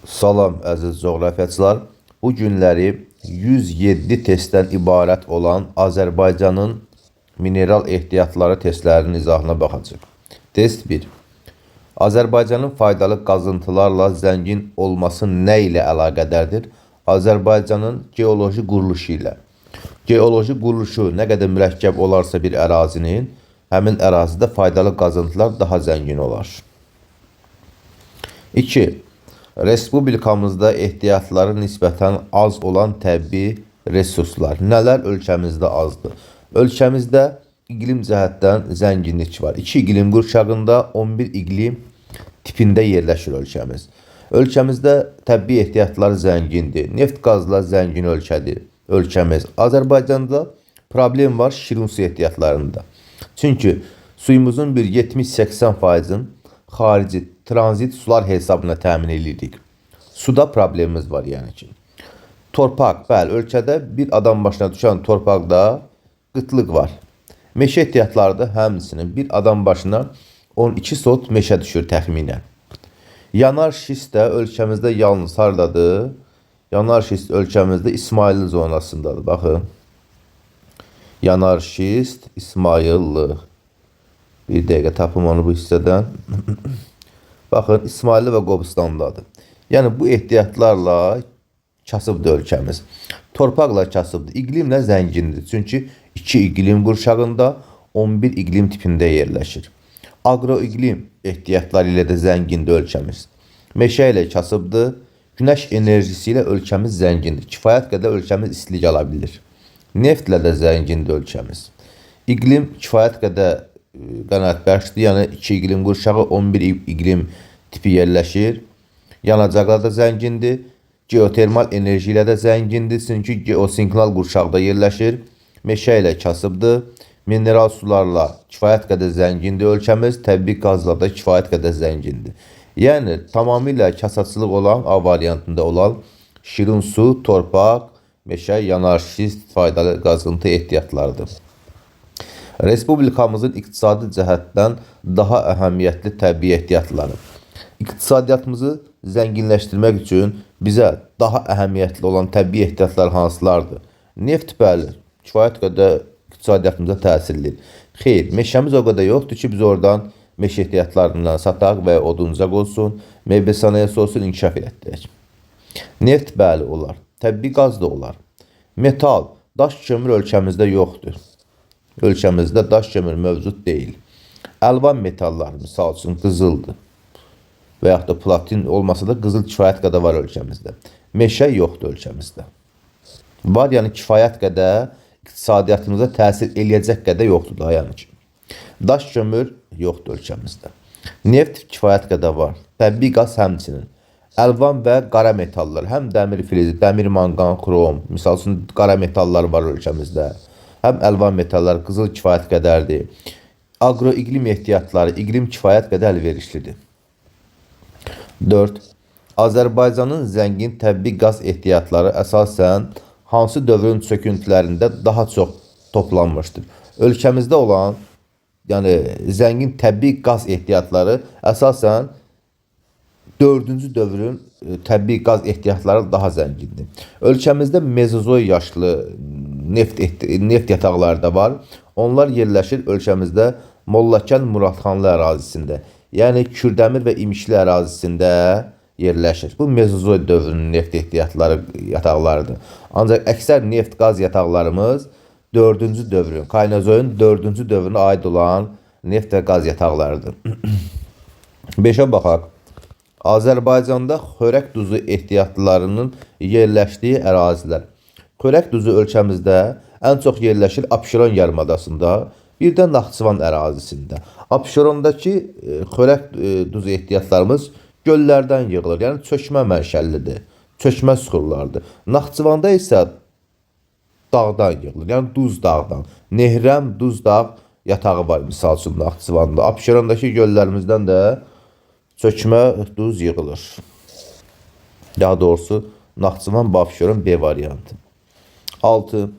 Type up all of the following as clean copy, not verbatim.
Salam əziz coğrafyaçılar. Bu günləri 107 testdən ibarət olan Azərbaycanın mineral ehtiyatları testlərinin izahına baxacaq. Test 1. Azərbaycanın faydalı qazıntılarla zəngin olması nə ilə əlaqədardır? Azərbaycanın geoloji quruluşu ilə. Geoloji quruluşu nə qədər mürəkkəb olarsa bir ərazinin, həmin ərazidə faydalı qazıntılar daha zəngin olar. 2. Respublikamızda ehtiyatları nisbətən az olan təbii resurslar. Nələr ölkəmizdə azdır? Ölkəmizdə iqlim cəhətdən zənginlik var. 2 iqlim qurşağında 11 iqlim tipində yerləşir ölkəmiz. Ölkəmizdə təbii ehtiyatlar zəngindir. Neft qazla zəngin ölkədir ölkəmiz. Azərbaycanda problem var şirin su ehtiyatlarında. Çünki suyumuzun bir 70-80%'ın xarici tranzit sular hesabına təmin edirik. Suda problemimiz var yəni ki. Torpaq, bəli, ölkədə bir adam başına düşən torpaqda qıtlıq var. Meşə ehtiyatları da həmçinin bir adam başına 12 sot meşə düşür təxminən. Yanar şist də ölkəmizdə yalnız hardadır? Yanar şist ölkəmizdə İsmayıllı zonasındadır. Baxın. Yanar şist İsmayıllı. Bir dəqiqə tapım onu bu hissədən. Baxın, İsmayıllı və Qobustandadır. Yəni, bu ehtiyatlarla kasıbdır ölkəmiz. Torpaqla kasıbdır. İqlimlə zəngindir. Çünki 2 iqlim qurşağında 11 iqlim tipində yerləşir. Agroiqlim ehtiyatları ilə də zəngindir ölkəmiz. Meşə ilə kasıbdır. Günəş enerjisi ilə ölkəmiz zəngindir. Kifayət qədər ölkəmiz istilik ala bilir. Neftlə də zəngindir ölkəmiz. İqlim kifayət qədər qənaətbəxşdir. Yəni 2 iqlim qurşağı 11 iqlim tipi yerləşir. Yanacaqlar da zəngindir. Geotermal enerji ilə də zəngindir. Çünki geosinkral qurşaqda yerləşir. Meşə ilə kasıbdır. Mineral sularla kifayət qədər zəngindir ölkəmiz. Təbii qazla da kifayət qədər zəngindir. Yəni tamamilə kasaçılıq olan A variantında olan şirin su, torpaq, meşə, yanar şist faydalı qazıntı ehtiyatlarıdır. Respublikamızın iqtisadi cəhətdən daha əhəmiyyətli təbii ehtiyatları. İqtisadiyyatımızı zənginləşdirmək üçün bizə daha əhəmiyyətli olan təbii ehtiyatlar hansılardır? Neft, bəli, kifayət qədər iqtisadiyyatımıza təsirlidir. Xeyr, meşəmiz o qədər yoxdur ki, biz oradan meşə ehtiyatlarından sataq və oduncaq olsun, meyvə sənayesi olsun, inkişaf etdirək. Neft, bəli, olar. Təbii qaz da olar. Metal, daş kömür ölkəmizdə yoxdur. Ölkəmizdə daş kömür mövcud deyil. Əlvan metallar, misal üçün, qızıldır. Və yaxud da platin olmasa da qızıl kifayət qədər var ölkəmizdə. Meşə yoxdur ölkəmizdə. Var, yəni kifayət qədər iqtisadiyyatımıza təsir eləyəcək qədər yoxdur da, yəni ki. Daş kömür yoxdur ölkəmizdə. Neft kifayət qədər var. Təbii qaz həmçinin. Əlvan və qara metallar, həm dəmir filizi, dəmir, manqan, xrom, misal üçün qara metallar var ölkəmizdə. Həm əlvan metallar, qızıl kifayət qədərdir. Agroiqlim ehtiyatları, iqlim kifayət qədər əlverişlidir. 4. Azərbaycanın zəngin təbii qaz ehtiyatları əsasən hansı dövrün çöküntülərində daha çox toplanmışdır? Ölkəmizdə olan zəngin təbii qaz ehtiyatları əsasən 4-cü dövrün təbii qaz ehtiyatları daha zəngindir. Ölkəmizdə mezozoy yaşlı neft yataqları da var. Onlar yerləşir ölkəmizdə Mollakən Muradxanlı ərazisində. Yəni Kürdəmir və İmişli ərazisində yerləşir. Bu mezozoy dövrünün neft yataqlarıdır. Ancaq əksər neft qaz yataqlarımız 4-cü dövrün, Kaynazoyun 4-cü dövrünə aid olan neft və qaz yataqlarıdır. 5-ə baxaq. Azərbaycanda xörək duzu ehtiyatlarının yerləşdiyi ərazilər. Xörək duzu ölkəmizdə ən çox yerləşir Abşeron yarımadasında, bir də Naxçıvan ərazisində. Abşerondakı xörək duzu ehtiyatlarımız göllərdən yığılır, yəni çökmə mənşəllidir, çökmə süxurlardır. Naxçıvanda isə dağdan yığılır, yəni duz dağdan. Nehrəm duz dağ yatağı var, misal üçün Naxçıvanda. Abşerondakı göllərimizdən də çökmə duz yığılır. Daha doğrusu Naxçıvan, Abşeron B variantı. 6.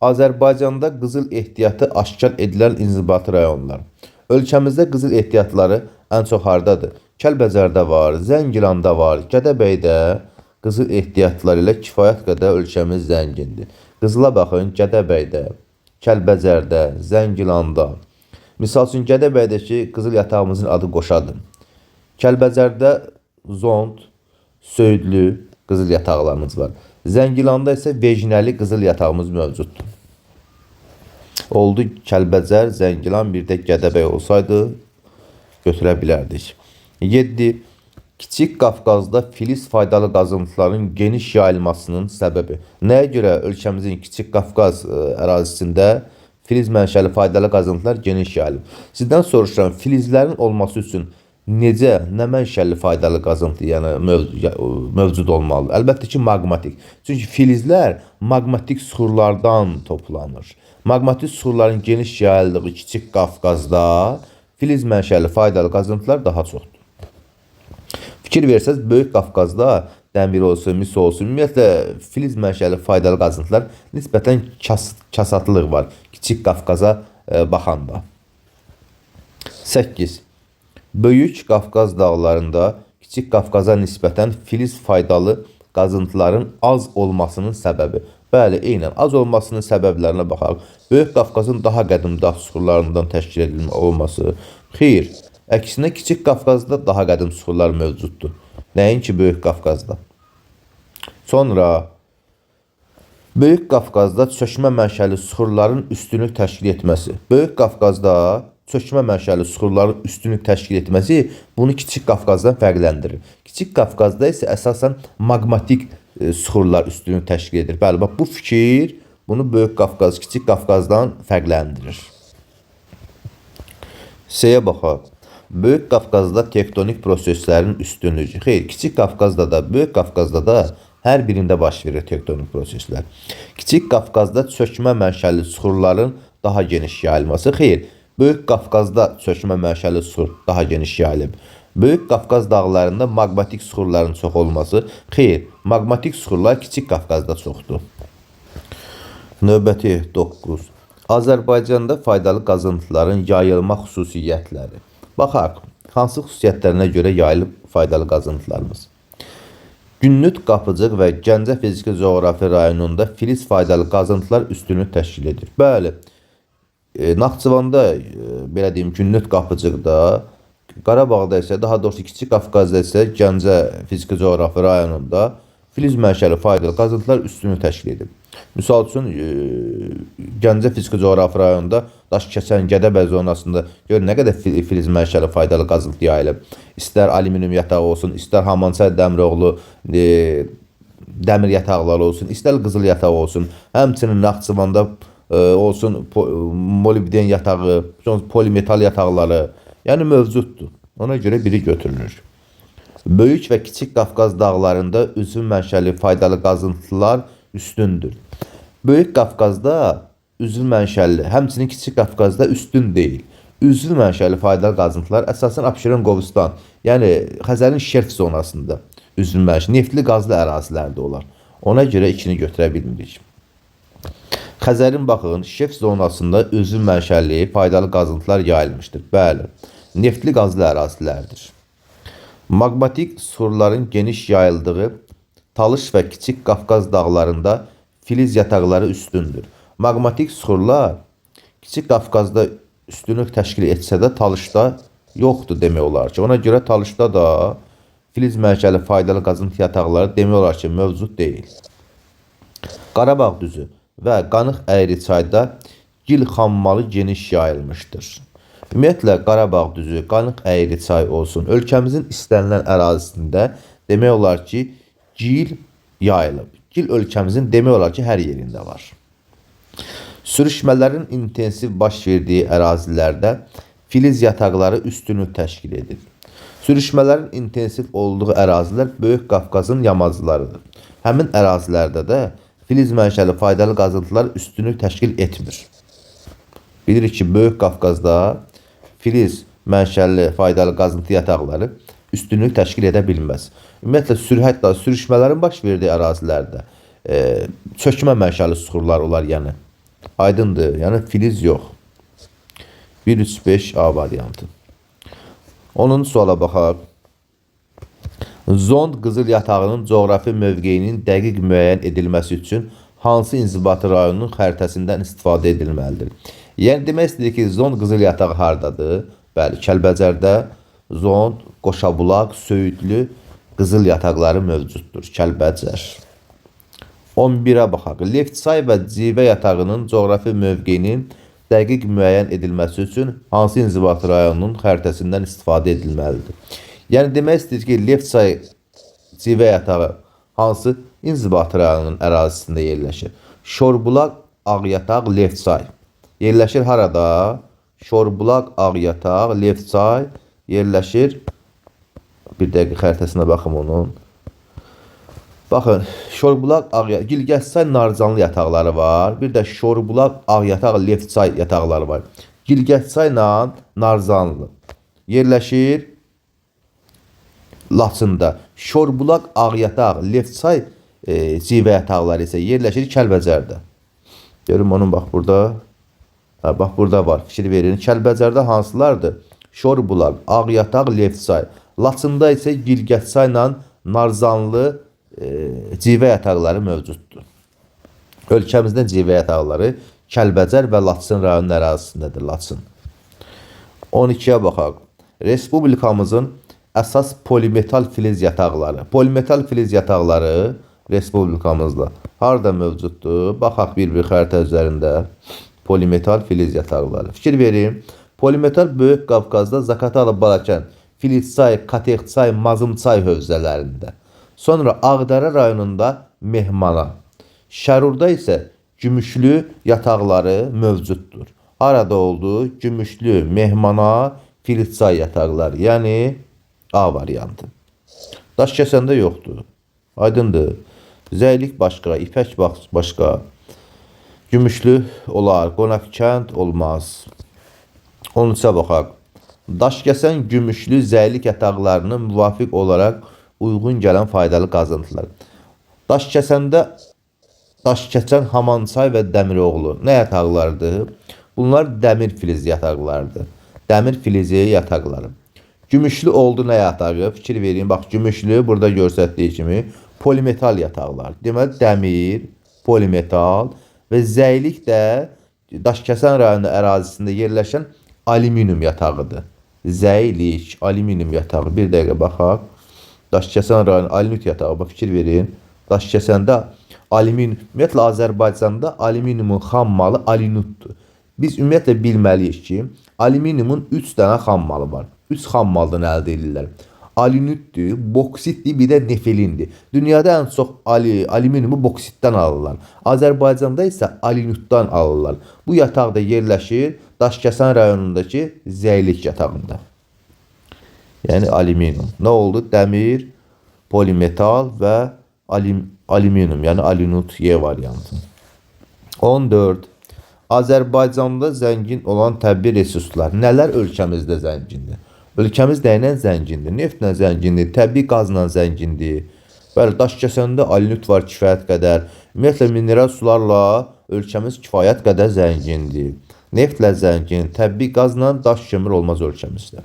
Azərbaycanda qızıl ehtiyatı aşkar edilən inzibati rayonlar. Ölkəmizdə qızıl ehtiyatları ən çox hardadır? Kəlbəcərdə var, Zəngilanda var, Gədəbəydə qızıl ehtiyatları ilə kifayət qədər ölkəmiz zəngindir. Qızıla baxın, Gədəbəydə, Kəlbəcərdə, Zəngilanda. Misal üçün, Gədəbəydəki qızıl yatağımızın adı Qoşadır. Kəlbəcərdə Zond, Söydlü qızıl yataqlarımız var. Zəngilanda isə Vejnəli qızıl yatağımız mövcuddur. Oldu Kəlbəcər, Zəngilan, bir də Gədəbəy olsaydı götürə bilərdik. 7. Kiçik Qafqazda filiz faydalı qazıntıların geniş yayılmasının səbəbi. Nəyə görə ölkəmizin Kiçik Qafqaz ərazisində filiz mənşəli faydalı qazıntılar geniş yayılıb? Sizdən soruşuram, filizlərin olması üçün necə, nə mənşəli faydalı qazıntı mövcud olmalı? Əlbəttə ki, maqmatik. Çünki filizlər maqmatik suxurlardan toplanır. Maqmatik suxurların geniş yayıldığı Kiçik Qafqazda filiz mənşəli faydalı qazıntılar daha çoxdur. Fikir versəz, Böyük Qafqazda dəmir olsun, mis olsun, ümumiyyətlə filiz mənşəli faydalı qazıntılar nisbətən kasatlıq var Kiçik Qafqaza baxanda. 8. Böyük Qafqaz dağlarında Kiçik Qafqaza nisbətən filiz faydalı qazıntıların az olmasının səbəbi. Bəli, eynən az olmasının səbəblərinə baxaq. Böyük Qafqazın daha qədim dağ suxurlarından təşkil edilmiş olması. Xeyr, əksinə Kiçik Qafqazda daha qədim suxurlar mövcuddur. Nəinki Böyük Qafqazda. Sonra Böyük Qafqazda çökmə mənşəli suxurların üstünlük təşkil etməsi. Böyük Qafqazda çökmə mənşəli suxurların üstünlük təşkil etməsi bunu Kiçik Qafqazdan fərqləndirir. Kiçik Qafqazda isə əsasən maqmatik suxurlar üstünlük təşkil edir. Bəli, bax, bu fikir bunu Böyük Qafqaz, Kiçik Qafqazdan fərqləndirir. C-yə baxaq. Böyük Qafqazda tektonik proseslərin üstünlüyü. Xeyr, Kiçik Qafqazda da, Böyük Qafqazda da hər birində baş verir tektonik proseslər. Kiçik Qafqazda çökmə mənşəli suxurların daha geniş yayılması. Xeyr, Böyük Qafqazda çökmə mənşəli suxur daha geniş yayılıb. Böyük Qafqaz dağlarında maqmatik suxurların çox olması. Xeyr, maqmatik suxurlar Kiçik Qafqazda çoxdur. Növbəti 9. Azərbaycanda faydalı qazıntıların yayılma xüsusiyyətləri. Baxaq, hansı xüsusiyyətlərinə görə yayılıb faydalı qazıntılarımız? Günnüt, Qapıcıq və Gəncə fiziki coğrafi rayonunda filiz faydalı qazıntılar üstünlük təşkil edir. Bəli, Naxçıvanda, belə deyim, Günnüt, Qapıcıqda, Qarabağda isə, daha doğrusu Kiçik Qafqazda isə Gəncə fiziki coğrafi rayonunda filiz mənşəli faydalı qazıntılar üstünlük təşkil edir. Misal üçün, Gəncə fiziki coğrafi rayonunda Daşkəsən, Gədəbəy zonasında gör nə qədər filiz mənşəli faydalı qazıntı yayılıb. İstər alüminium yatağı olsun, istər Hamançay Dəmiroğlu dəmir yataqları olsun, istər qızıl yatağı olsun. Həmçinin Naxçıvanda olsun molibden yatağı, polimetal yataqları, yəni mövcuddur. Ona görə biri götürülür. Böyük və Kiçik Qafqaz dağlarında üzv mənşəli faydalı qazıntılar üstündür. Böyük Qafqazda üzv mənşəli, həmçinin Kiçik Qafqazda üstün deyil. Üzv mənşəli faydalı qazıntılar əsasən Abşeron, Qobustan, yəni Xəzərin şerf zonasında üzv mənşəli, neftli qazlı ərazilərdə olar. Ona görə ikini götürə bilmirik. Xəzərin baxın, şerf zonasında üzv mənşəli faydalı qazıntılar yayılmışdır. Bəli, neftli qazlı ərazilərdir. Maqmatik suxurların geniş yayıldığı Talış və Kiçik Qafqaz dağlarında filiz yataqları üstündür. Maqmatik suxurlar Kiçik Qafqazda üstünlük təşkil etsə də Talışda yoxdur demək olar ki. Ona görə Talışda da filiz mənşəli faydalı qazıntı yataqları demək olar ki, mövcud deyil. Qarabağ düzü və Qanıq Əyriçayda gil xammalı geniş yayılmışdır. Ümumiyyətlə, Qarabağ düzü, Qanıq Əyriçay olsun, ölkəmizin istənilən ərazisində demək olar ki, gil yayılıb. Gil ölkəmizin demək olar ki, hər yerində var. Sürüşmələrin intensiv baş verdiyi ərazilərdə filiz yataqları üstünlük təşkil edir. Sürüşmələrin intensiv olduğu ərazilər Böyük Qafqazın yamaclarıdır. Həmin ərazilərdə də filiz mənşəli faydalı qazıntılar üstünlük təşkil etmir. Bilirik ki, Böyük Qafqazda filiz mənşəli faydalı qazıntı yataqları üstünlük təşkil edə bilməz. Ümumiyyətlə, sürüşmələrin baş verdiyi ərazilərdə çökmə mənşəli suxurlar olar, yəni. Aydındır, yəni filiz yox. 1-3-5 A variantı. 10-cu suala baxaq. Zond qızıl yatağının coğrafi mövqeyinin dəqiq müəyyən edilməsi üçün hansı inzibati rayonunun xəritəsindən istifadə edilməlidir? Yəni demək istəyir ki, Zond qızıl yatağı hardadır? Bəli, Kəlbəcərdə Zond, Qoşabulaq, Söyüdlü qızıl yataqları mövcuddur. Kəlbəcər. 11-ə baxaq. Leftsay və Civə yatağının coğrafi mövqeyinin dəqiq müəyyən edilməsi üçün hansı inzibati rayonunun xəritəsindən istifadə edilməlidir? Yəni demək istəyir ki, Leftsay Civə yatağı hansı inzibati rayonunun ərazisində yerləşir? Şorbulaq, Ağyataq, Leftsay. Yerləşir harada? Şorbulaq, Ağyataq, Leftsay yerləşir. Bir dəqiqə xəritəsinə baxım onun. Baxın, Şorbulaq, Ağyataq, Gilgəçsay, Narcanlı yataqları var. Bir də Şorbulaq, Ağyataq, Leftsay yataqları var. Gilgəçsay ilə Narcanlı yerləşir Laçında. Şorbulaq, Ağyataq, Leftsay Civə yataqları isə yerləşir Kəlbəcərdə. Görün onun bax burada. Bax burada var. Fikir verin. Kəlbəcərdə hansılardır? Şorbulaq, Ağyataq, Leftsay. Laçında isə Gilgəçsay ilə Narzanlı Civə yataqları mövcuddur. Ölkəmizdə civə yataqları Kəlbəcər və Laçın rayonun ərazisindədir. Laçın. 12-yə baxaq. Respublikamızın əsas polimetal filiz yataqları. Polimetal filiz yataqları Respublikamızda harda mövcuddur? Baxaq bir xəritə üzərində. Polimetal filiz yataqları. Fikir verin. Polimetal Böyük Qafqazda Zaqatala, Balakən, Filizçay, Katexçay, Mazımçay hövzələrində. Sonra Ağdərə rayonunda Mehmana. Şərurda isə Gümüşlü yataqları mövcuddur. Harada oldu? Gümüşlü, Mehmana, Filizçay yataqları. Yəni A variantı. Daşkəsəndə yoxdur. Aydındır. Zəylik başqa, İpək başqa. Gümüşlü olar, Qonaqkənd olmaz. 13-ə baxaq. Daşkəsən, Gümüşlü, Zəylik yataqlarının müvafiq olaraq uyğun gələn faydalı qazıntılar. Daşkəsəndə Daşkəsən, Hamançay və Dəmiroğlu nə yataqlardır? Bunlar dəmir filiz yataqlardır. Dəmir filizi yataqları. Gümüşlü oldu nə yatağı? Fikir verin. Bax, Gümüşlü burada göstərdiyi kimi polimetal yataqlar. Deməli, dəmir, polimetal və Zəylik də Daşkəsən rayonu ərazisində yerləşən alüminium yatağıdır. Zəylik, alüminium yatağı. Bir dəqiqə baxaq. Daşkəsən rayonu alüminium yatağı. Bax, fikir verin. Daşkəsəndə alüminium, ümumiyyətlə Azərbaycanda alüminiumun xam malı alinutdur. Biz ümumiyyətlə bilməliyik ki, alüminiumun 3 dənə xam malı var. 3 xam maldan əldə edirlər. Alinutdur, boksitdir, bir də nefelindir. Dünyada ən çox alüminiumu boksitdən alırlar. Azərbaycanda isə alinutdan alırlar. Bu yataq da yerləşir Daşkəsən rayonundakı Zəylik yatağında. Yəni alüminium. Nə oldu? Dəmir, polimetal və alüminium, yəni alinut Y variantı. 14. Azərbaycanda zəngin olan təbii resurslar. Nələr ölkəmizdə zəngindir? Ölkəmiz nəylə zəngindir? Neftlə zəngindir, təbii qazla zəngindir. Bəli, Daşkəsəndə alinut var kifayət qədər. Ümumiyyətlə mineral sularla ölkəmiz kifayət qədər zəngindir. Neftlə zəngin, təbii qazla daş kömür olmaz ölkəmizdə.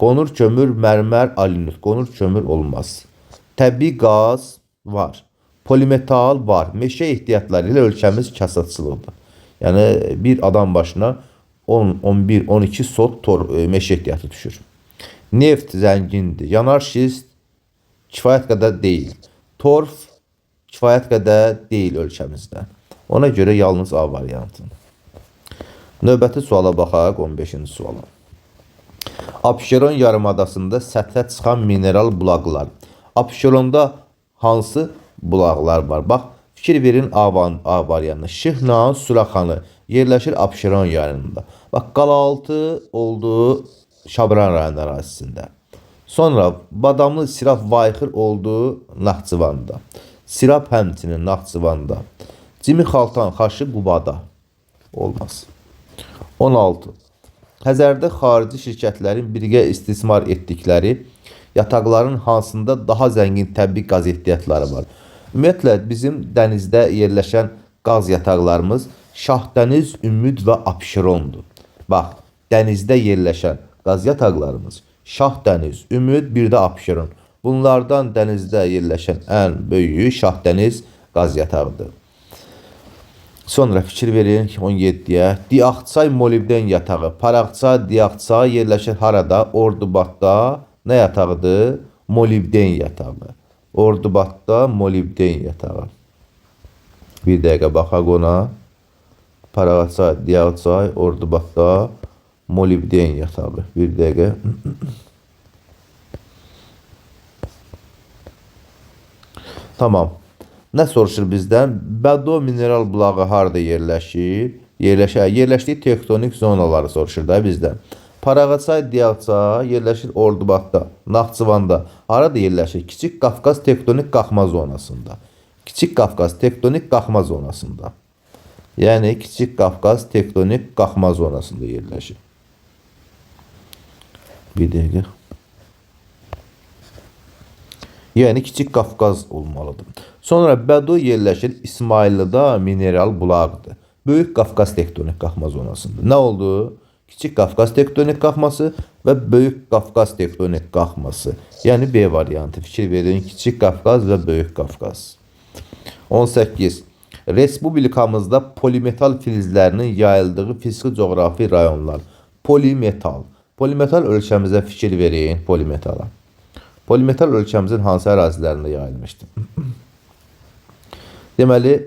Qonur kömür, mərmər, alinut. Qonur kömür olmaz. Təbii qaz var. Polimetal var. Meşə ehtiyatları ilə ölkəmiz kasatçılıqdır. Yəni bir adam başına 10, 11, 12 sot meşə ehtiyatı düşür. Neft zəngindir. Yanar şist kifayət qədər deyil. Torf kifayət qədər deyil ölkəmizdə. Ona görə yalnız A variantı. Növbəti suala baxaq, 15-ci suala. Abşeron yarımadasında səthə çıxan mineral bulaqlar. Abşeronda hansı bulaqlar var? Bax, fikir verin A variantına. Şıxnan Suraxanı yerləşir Abşeron yanında. Bax, Qalaltı oldu Şabran rayonu ərazisində. Sonra Badamlı Siraf Vayxır oldu Naxçıvanda. Siraf həmçinin Naxçıvanda. Cimi Xaltan Xaşı Qubada. Olmaz. 16. Xəzərdə xarici şirkətlərin birgə istismar etdikləri yataqların hansında daha zəngin təbii qaz ehtiyatları var? Ümumiyyətlə, bizim dənizdə yerləşən qaz yataqlarımız Şahdəniz, Ümid və Abşerondur. Bax, dənizdə yerləşən qaz yataqlarımız Şahdəniz, Ümid, bir də Abşeron. Bunlardan dənizdə yerləşən ən böyüyü Şahdəniz qaz yatağıdır. Sonra fikir verin 17-yə. Diaxçay molibden yatağı. Paraqça, Diaxçay yerləşir harada? Ordubadda nə yatağıdır? Molibden yatağı. Ordubadda molibden yatağı. Bir dəqiqə baxaq ona. Paraqça, Diaxçay, Ordubadda molibden yatağı. Bir dəqiqə. Tamam. Nə soruşur bizdən? Bədo mineral bulağı harada yerləşir? Yerləşdiyi tektonik zonaları soruşur da bizdən. Paraqçay, Diaxçay yerləşir Ordubadda, Naxçıvanda. Harada yerləşir? Kiçik Qafqaz tektonik qalxma zonasında. Kiçik Qafqaz tektonik qalxma zonasında. Yəni Kiçik Qafqaz tektonik qalxma zonasında yerləşir. Bir dəqiqə. Yəni Kiçik Qafqaz olmalıdır. Sonra Bədo yerləşir İsmayıllıda mineral bulağıdır. Böyük Qafqaz tektonik qalxma zonasında. Nə oldu? Kiçik Qafqaz tektonik qalxması və Böyük Qafqaz tektonik qalxması. Yəni B variantı. Fikir verin. Kiçik Qafqaz və Böyük Qafqaz. 18. Respublikamızda polimetal filizlərinin yayıldığı fiziki coğrafi rayonlar. Polimetal. Polimetal ölkəmizə fikir verin. Polimetala. Polimetal ölkəmizin hansı ərazilərində yayılmışdır? Deməli,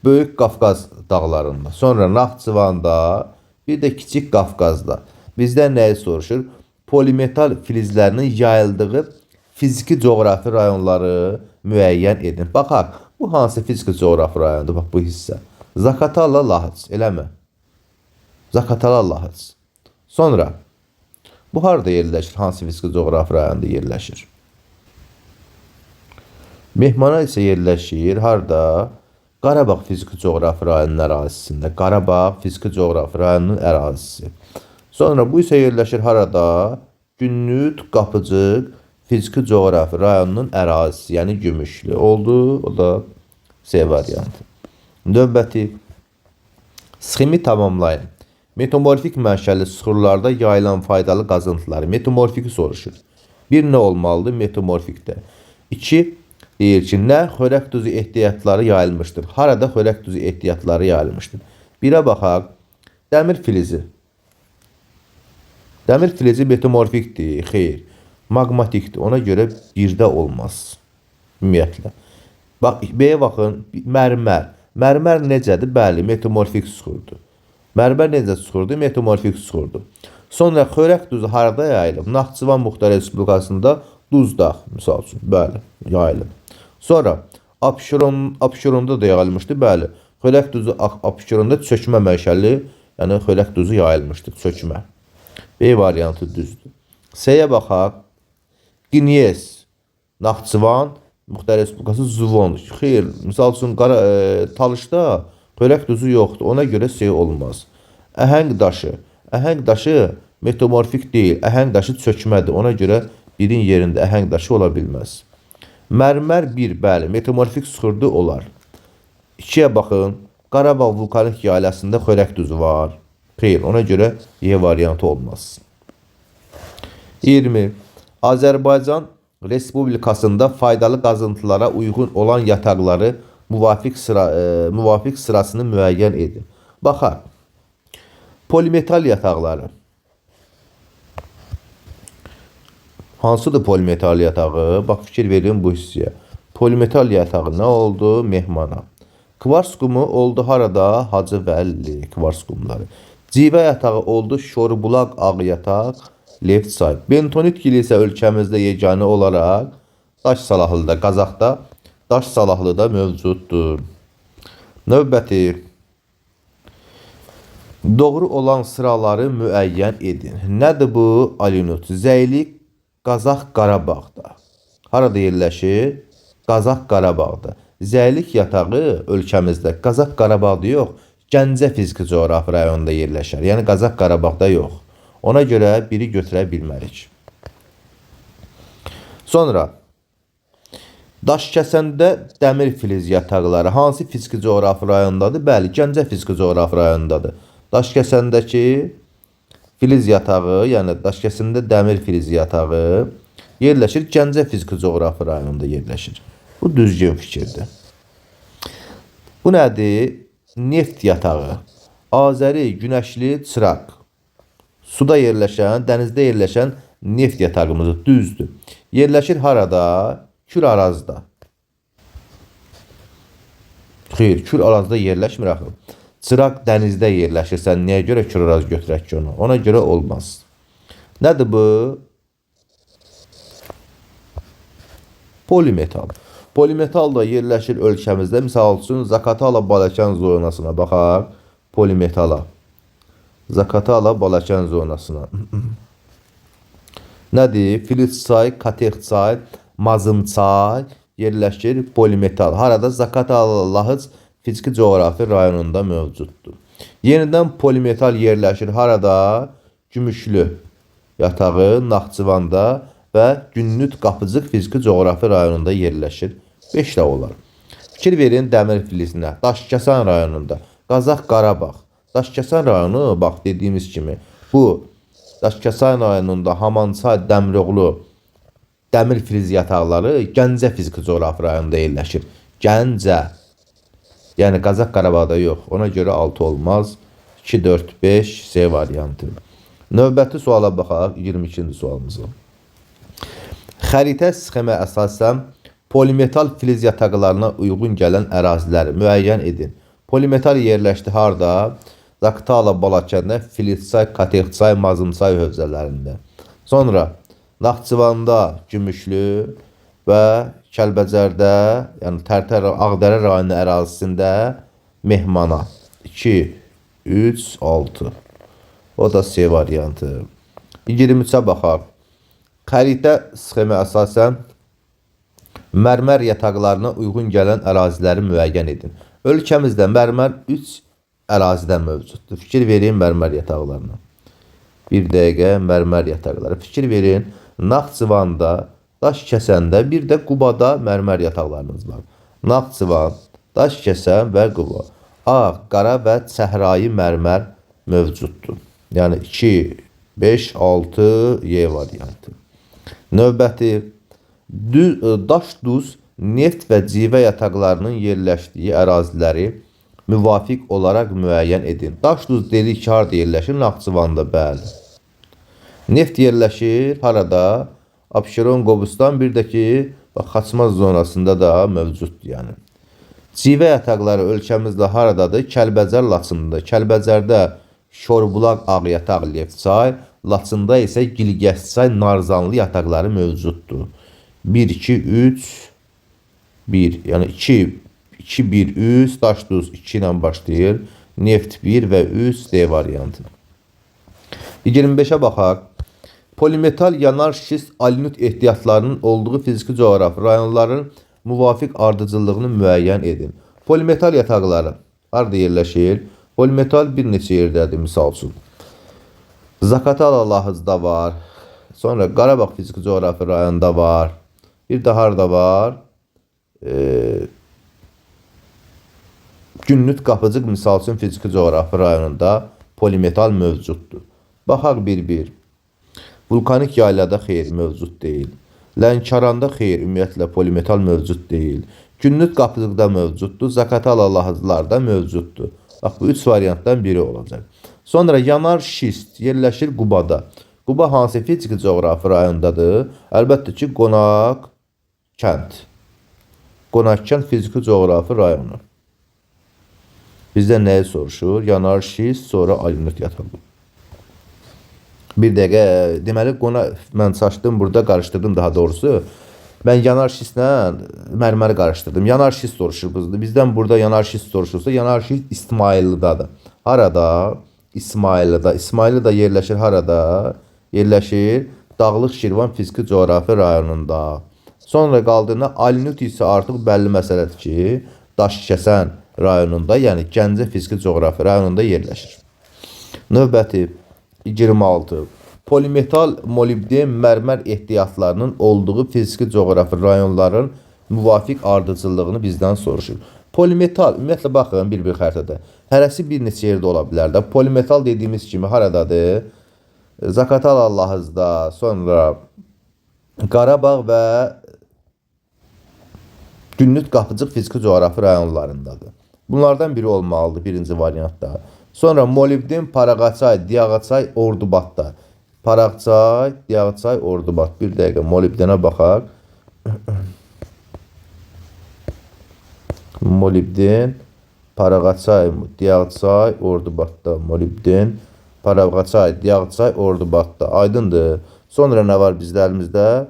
Böyük Qafqaz dağlarında, sonra Naxçıvanda, bir də Kiçik Qafqazda. Bizdən nəyi soruşur? Polimetal filizlərinin yayıldığı fiziki coğrafi rayonları müəyyən edin. Baxaq, bu hansı fiziki coğrafi rayondur? Bax, bu hissə. Zaqatala, Lahıc, eləmi? Zaqatala, Lahıc. Sonra, bu harada yerləşir? Hansı fiziki coğrafi rayonda yerləşir? Mehmana isə yerləşir. Harada? Qarabağ fiziki coğrafi rayonunun ərazisində. Qarabağ fiziki coğrafi rayonunun ərazisi. Sonra bu isə yerləşir harada? Günnüt, Qapıcıq fiziki coğrafi rayonunun ərazisi. Yəni Gümüşlü oldu. O da C variantı. Növbəti. Sxemi tamamlayın. Metamorfik mənşəli süxurlarda yayılan faydalı qazıntıları. Metamorfiki soruşur. Bir nə olmalıdır? Metamorfikdə. 2. Deyir ki, nə xörək duzu ehtiyatları yayılmışdır? Harada xörək duzu ehtiyatları yayılmışdır? 1-ə baxaq. Dəmir filizi. Dəmir filizi metamorfikdir. Xeyr. Magmatikdir. Ona görə 1-də olmaz. Ümumiyyətlə. Bax, B-yə baxın. Mərmər. Mərmər necədir? Bəli, metamorfik süxurdur. Mərmər necə süxurdur? Metamorfik süxurdur. Sonra xörək duzu harada yayılıb? Naxçıvan Muxtar Respublikasında Duzdağ, misal üçün. Bəli, yayılıb. Sonra Abşeronda da yayılmışdı. Bəli, xörək duzu Abşeronda çökmə mənşəli, yəni xörək duzu yayılmışdır, çökmə. B variantı düzdür. C-yə baxaq. Qines, Naxçıvan Muxtar Respublikası Zuvon. Xeyr, misal üçün Talışda xörək duzu yoxdur. Ona görə C olmaz. Əhəng daşı. Əhəng daşı metamorfik deyil. Əhəng daşı çökmədir. Ona görə birin yerində əhəng daşı ola bilməz. Mərmər 1, bəli, metamorfik süxurdu olar. 2-yə baxın. Qarabağ vulkanik yaylasında xörək duzu var. Xeyr, ona görə Y variantı olmaz. 20. Azərbaycan Respublikasında faydalı qazıntılara uyğun olan yataqları müvafiq sırasını müəyyən edin. Baxaq. Polimetal yataqları. Hansıdır polimetal yatağı? Bax, fikir verin bu hissəyə. Polimetal yatağı nə oldu? Mehmana. Kvars qumu oldu harada? Hacıvəlli kvars qumları. Civə yatağı oldu Şorbulaq ağ yataq. Left side. Bentonit gili isə ölkəmizdə yeganə olaraq Daş Salahlıda, Qazaxda Daş Salahlıda mövcuddur. Növbəti. Doğru olan sıraları müəyyən edin. Nədir bu? Alinut. Zəylik Qazax Qarabağda. Harada yerləşir? Qazax Qarabağda. Zəylik yatağı ölkəmizdə Qazax Qarabağda yox, Gəncə fiziki coğrafi rayonunda yerləşər. Yəni Qazax Qarabağda yox. Ona görə biri götürə bilmərik. Sonra Daşkəsəndə dəmir filiz yataqları hansı fiziki coğrafi rayondadır? Bəli, Gəncə fiziki coğrafi rayondadır. Daşkəsəndəki filiz yatağı, yəni Daşkəsəndə dəmir filiz yatağı yerləşir. Gəncə fiziki coğrafi rayonunda yerləşir. Bu düzgün fikirdir. Bu nədir? Neft yatağı. Azəri günəşli çıraq. Suda yerləşən, dənizdə yerləşən neft yatağımız düzdür. Yerləşir harada? Kür arazda. Xeyr, kür arazda yerləşmir axı. Çıraq dənizdə yerləşirsən, niyə görə kür araz götürək ki onu? Ona görə olmaz. Nədir bu? Polimetal. Polimetal da yerləşir ölkəmizdə. Misal üçün, Zaqatala Balakən zonasına baxaq. Polimetala. Zaqatala Balakən zonasına. Nədir? Filizçay, Katexçay, Mazımçay yerləşir polimetal. Harada? Zaqatala Lahıc fiziki coğrafi rayonunda mövcuddur. Yenidən polimetal yerləşir harada? Gümüşlü yatağı, Naxçıvanda və Günnüt Qapıcıq fiziki coğrafi rayonunda yerləşir. 5 də olar. Fikir verin dəmir filizinə. Daşkəsən rayonunda. Qazax Qarabağ. Daşkəsən rayonu, bax dediyimiz kimi, bu Daşkəsən rayonunda Hamançay, Dəmiroğlu dəmir filiz yataqları Gəncə fiziki coğrafi rayonunda yerləşir. Gəncə. Yəni Qazax Qarabağda yox. Ona görə 6 olmaz. 2, 4, 5 C variantı. Növbəti suala baxaq. 22-ci sualımıza. Xəritə sxemə əsasən polimetal filiz yataqlarına uyğun gələn əraziləri müəyyən edin. Polimetal yerləşdi harda? Zaqatala Balakəndə, Filizçay, Katexçay, Mazımçay hövzələrində. Sonra Naxçıvanda, Gümüşlü və Kəlbəcərdə, yəni Tərtər Ağdərə rayonu ərazisində Mehmana. 2, 3, 6. O da C variantı. 23-ə baxaq. Xəritə sxemə əsasən mərmər yataqlarına uyğun gələn əraziləri müəyyən edin. Ölkəmizdə mərmər 3 ərazidə mövcuddur. Fikir verin mərmər yataqlarına. Bir dəqiqə mərmər yataqları. Fikir verin Naxçıvanda, Daşkəsəndə, bir də Qubada mərmər yataqlarınız var. Naxçıvan, Daşkəsən və Quba. Ağ, qara və səhrayi mərmər mövcuddur. Yəni 2, 5, 6 Y variantı. Növbəti daş duz, neft və civə yataqlarının yerləşdiyi əraziləri müvafiq olaraq müəyyən edin. Daş duz dedik ki, harada yerləşir? Naxçıvanda, bəli. Neft yerləşir harada? Abşeron, Qobustan, bir də ki, Xaçmaz zonasında da mövcuddur. Yəni. Civə yataqları ölkəmizdə haradadır? Kəlbəcər, Laçında. Kəlbəcərdə Şorbulaq, Ağyataq, Lefçay, Laçında isə Gilgəsçay, Narzanlı yataqları mövcuddur. 1, 2, 3, 1. Yəni 2, 2, 1, 3, daş duz 2 ilə başlayır. Neft 1 və 3 D variantı. 25-ə baxaq. Polimetal yanar şist alinut ehtiyatlarının olduğu fiziki coğrafi rayonların müvafiq ardıcıllığını müəyyən edin. Polimetal yataqları harada yerləşir? Polimetal bir neçə yerdədir, misal üçün. Zaqatala Lahıcda var. Sonra Qarabağ fiziki coğrafi rayonunda var. Bir də harada var? Günnüt Qapıcıq misal üçün fiziki coğrafi rayonunda polimetal mövcuddur. Baxaq bir-bir. Vulkanik yaylada xeyr mövcud deyil. Lənkəranda xeyr ümumiyyətlə polimetal mövcud deyil. Günnüt Qapıcıqda mövcuddur. Zaqatala Lahıclarda mövcuddur. Bax, bu 3 variantdan biri olacaq. Sonra yanar şist yerləşir Qubada. Quba hansı fiziki coğrafi rayondadır? Əlbəttə ki, Qonaq kənd. Qonaq kənd fiziki coğrafi rayonu. Bizdən nəyi soruşur? Yanar şist, sonra alinut yatağı. Bir dəqiqə, deməli, mən çaşdım, burada qarışdırdım daha doğrusu. Mən yanar şistlə mərməri qarışdırdım. Yanar şist soruşur bizdən, burada yanar şist soruşursa, yanar şist İsmaillidadır. Harada? İsmaillidə. İsmaillidə yerləşir harada? Yerləşir Dağlıq Şirvan fiziki coğrafi rayonunda. Sonra qaldığında alinut isə artıq bəlli məsələdir ki, Daşkəsən rayonunda, yəni Gəncə fiziki coğrafi rayonunda yerləşir. Növbəti 26. Polimetal molibden mərmər ehtiyatlarının olduğu fiziki coğrafi rayonların müvafiq ardıcıllığını bizdən soruşur. Polimetal, ümumiyyətlə baxın bir xəritədə. Hərəsi bir neçə yerdə ola bilər də. Polimetal dediyimiz kimi haradadır? Zaqatala Lahıcda, sonra Qarabağ və Günnüt Qapıcıq fiziki coğrafi rayonlarındadır. Bunlardan biri olmalıdır birinci variantda. Sonra molibden Paraqaçay, Diyağaçay, Ordubadda. Paraqçay, Diyağaçay, Ordubad. Bir dəqiqə molibdenə baxaq. Molibden, Paraqaçay, Diyağaçay, Ordubadda. Molibden, Paraqaçay, Diyağaçay, Ordubadda. Aydındır. Sonra nə var bizdə əlimizdə?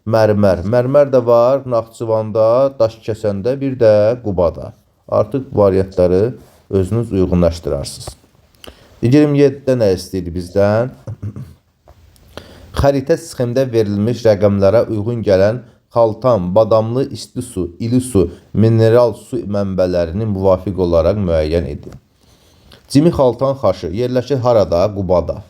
Mərmər. Mərmər də var Naxçıvanda, Daşkəsəndə, bir də Qubada. Artıq variantları özünüz uyğunlaşdırarsınız. 27-də nə istəyir bizdən? Xəritə sxemdə verilmiş rəqəmlərə uyğun gələn xaltan, badamlı isti su, ili su, mineral su mənbələrini müvafiq olaraq müəyyən edin. Cimi xaltan xaşı yerləşir harada? Qubada.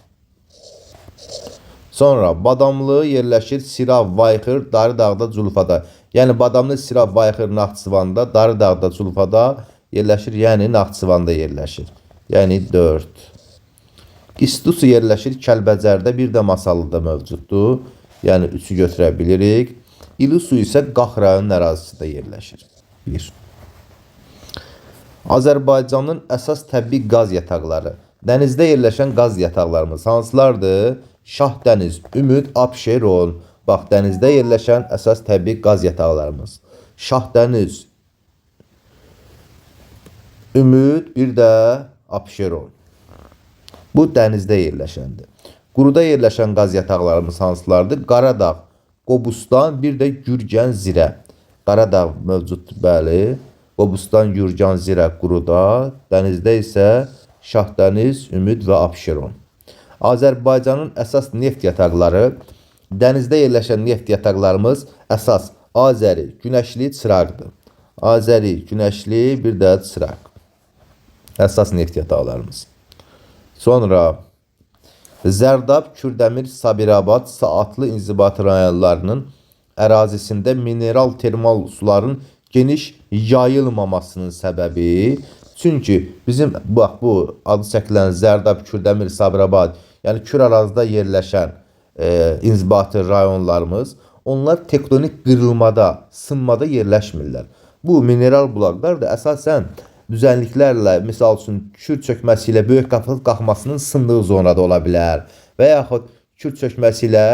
Sonra badamlı yerləşir Sirav, Vayxır, Darıdağda, Culfada. Yəni badamlı Sirav, Vayxır, Naxçıvanda, Darıdağda, Culfada yerləşir. Yəni Naxçıvanda yerləşir. Yəni 4. İsti su yerləşir Kəlbəcərdə, bir də Masallıda mövcuddur. Yəni 3-ü götürə bilirik. İli su isə Qax rayonunun ərazisində yerləşir. 1. Azərbaycanın əsas təbii qaz yataqları. Dənizdə yerləşən qaz yataqlarımız hansılardır? Şahdəniz, Ümid, Abşeron. Bax, dənizdə yerləşən əsas təbii qaz yataqlarımız. Şahdəniz, Ümid, bir də Abşeron. Bu dənizdə yerləşəndir. Quruda yerləşən qaz yataqlarımız hansılardır? Qaradağ, Qobustan, bir də Gürcən, Zirə. Qaradağ mövcuddur, bəli. Qobustan, Gürcən, Zirə quruda. Dənizdə isə Şahdəniz, Ümid və Abşeron. Azərbaycanın əsas neft yataqları. Dənizdə yerləşən neft yataqlarımız əsas Azəri, Günəşli, Çıraqdır. Azəri, Günəşli, bir də Çıraq. Əsas neft yataqlarımız. Sonra Zərdab, Kürdəmir, Sabirabad, Saatlı inzibati rayonlarının ərazisində mineral termal suların geniş yayılmamasının səbəbi. Çünki bizim bax, bu adı çəkilən Zərdab, Kürdəmir, Sabirabad, yəni Kür ərazisində yerləşən inzibati rayonlarımız, onlar tektonik qırılmada, sınmada yerləşmirlər. Bu mineral bulaqlar da əsasən düzənliklərlə, misal üçün Kür çökməsi ilə Böyük Qafqaz qalxmasının sındığı zonada ola bilər və yaxud Kür çökməsi ilə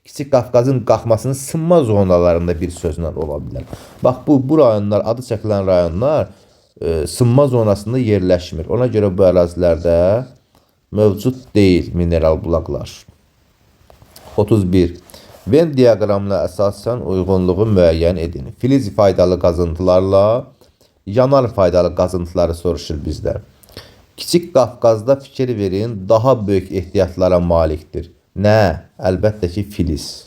Kiçik Qafqazın qalxmasının sınma zonalarında bir sözlə ola bilər. Bax, bu rayonlar, adı çəkilən rayonlar sınma zonasında yerləşmir. Ona görə bu ərazilərdə mövcud deyil mineral bulaqlar. 31. Venn diaqramına əsasən uyğunluğu müəyyən edin. Filiz faydalı qazıntılarla yanar faydalı qazıntıları soruşur bizdən. Kiçik Qafqazda fikir verin, daha böyük ehtiyatlara malikdir. Nə? Əlbəttə ki, filiz.